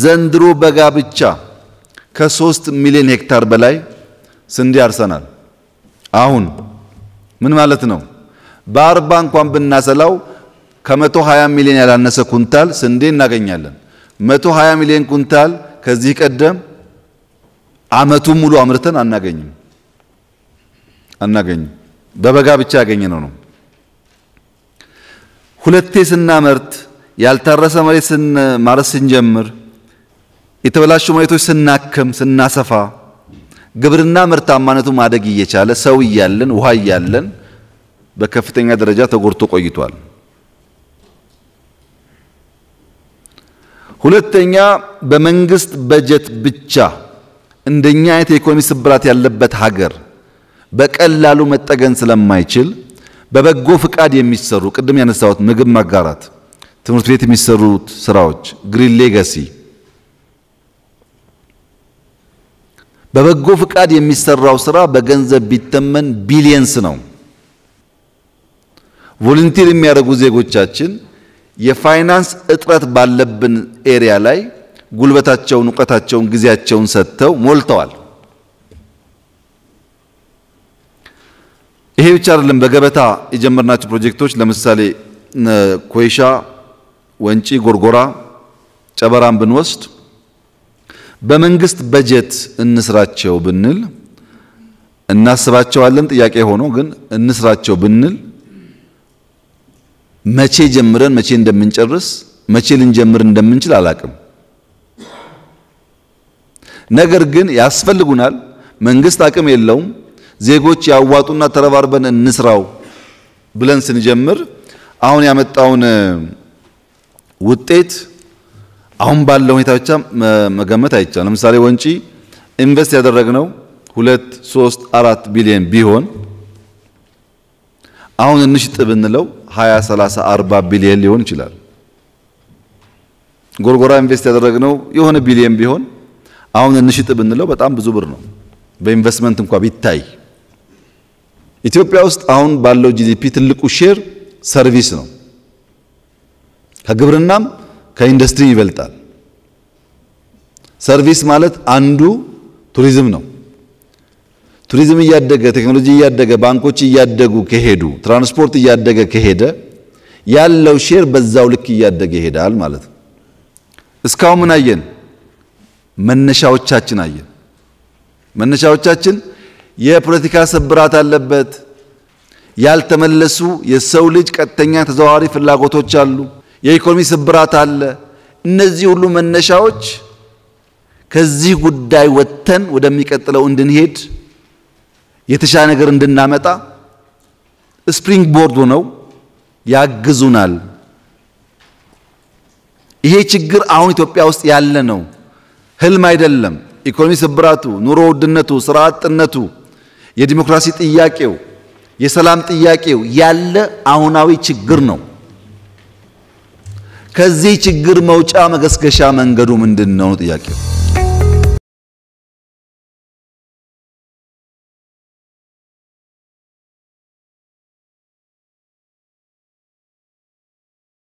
ዘንድሮ በጋ ብቻ ከ3 ሚሊዮን ሄክታር በላይ ስንዴ አርሰናል አሁን ምን ማለት ነው በ40 እንኳን ብናሰላው ከ120 ሚሊዮን ያላነሰ ኩንታል ስንዴ እናገኛለን 120 ሚሊዮን ኩንታል ከዚህ ቀደም አመቱን ሙሉ አምርተን አናገኝም በበጋ ብቻ ያገኘነው ነው ሁለቴ ስናመርት ያልታረሰ መሬት ማረስ ስንጀምር የተበላሹ መሬቶች ስናከም ስናሰፋ ግብርና ምርታማነቱ ማደግ እየቻለ ሰው ይያለን ውሃ ይያለን በከፍተኛ ደረጃ ተጎርቶ ቆይቷል ሁለተኛ በመንግስት በጀት ብቻ እንደኛ አይነት የኢኮኖሚ ስብራት ያለበት ሀገር በቀላሉ መጠገን ስለማይችል በበጎ ፍቃድ የሚሰሩ ቅድም ያነሳሁት ምግብ ማጋራት ትምህርት ቤት የሚሰሩት ስራዎች ግሪን ሌጋሲ በበጎ ፍቃድ የሚሰራው ስራ በገንዘብ ቢተመን ቢሊየንስ ነው ቮለንቲር የሚያደርጉ ዜጎቻችን የፋይናንስ እጥረት ባለብን ኤሪያ ላይ ጉልበታቸውን ዕውቀታቸውን ጊዜያቸውን ሰጥተው ሞልተዋል ይሄ ብቻ አይደለም በገበታ የጀመርናቸው ፕሮጀክቶች ለምሳሌ ኮይሻ ወንጪ ጎርጎራ ጨበራን ብንወስድ በመንግስት በጀት እንስራቸው ብንል እናስባቸዋለን ጥያቄ ሆኖ ግን እንስራቸው ብንል መቼ ጀምረን መቼ እንደምንጨርስ መቼ ልንጀምር እንደምንችል አላቅም ነገር ግን ያስፈልጉናል መንግስት አቅም የለውም ዜጎች ያዋጡና ተረባርበን እንስራው ብለን ስንጀምር አሁን ያመጣውን ውጤት አሁን ባለው ሁኔታ ብቻ መገመት አይቻልም ለምሳሌ ወንጪ ኢንቨስት ያደረግነው 2 3 4 ቢሊዮን ቢሆን አሁን እንሽጥ ብንለው 20 30 40 ቢሊዮን ሊሆን ይችላል ጎርጎራ ኢንቨስት ያደረግነው የሆነ ቢሊዮን ቢሆን አሁን እንሽጥ ብንለው በጣም ብዙ ብር ነው በኢንቨስትመንት እንኳን ቢታይ ኢትዮጵያ ውስጥ አሁን ባለው ጂዲፒ ትልቁ ሼር ሰርቪስ ነው ከግብርናም ከኢንዱስትሪ ይበልጣል ሰርቪስ ማለት አንዱ ቱሪዝም ነው ቱሪዝም እያደገ ቴክኖሎጂ እያደገ ባንኮች እያደጉ ከሄዱ ትራንስፖርት እያደገ ከሄደ ያለው ሼር በዛው ልክ እያደገ ይሄዳል ማለት ነው እስካሁን ምን አየን መነሻዎቻችን አየን መነሻዎቻችን የፖለቲካ ስብራት አለበት ያልተመለሱ የሰው ልጅ ቀጥተኛ ተዘዋዋሪ ፍላጎቶች አሉ የኢኮኖሚ ስብራት አለ እነዚህ ሁሉ መነሻዎች ከዚህ ጉዳይ ወጥተን ወደሚቀጥለው እንድንሄድ የተሻለ ነገር እንድናመጣ ስፕሪንግ ቦርድ ሆነው ያግዙናል ይሄ ችግር አሁን ኢትዮጵያ ውስጥ ያለ ነው ህልም አይደለም ኢኮኖሚ ስብራቱ ኑሮ ውድነቱ ስራ አጥነቱ የዲሞክራሲ ጥያቄው የሰላም ጥያቄው ያለ አሁናዊ ችግር ነው ከዚህ ችግር መውጫ መገስገሻ መንገዱ ምንድነው ጥያቄው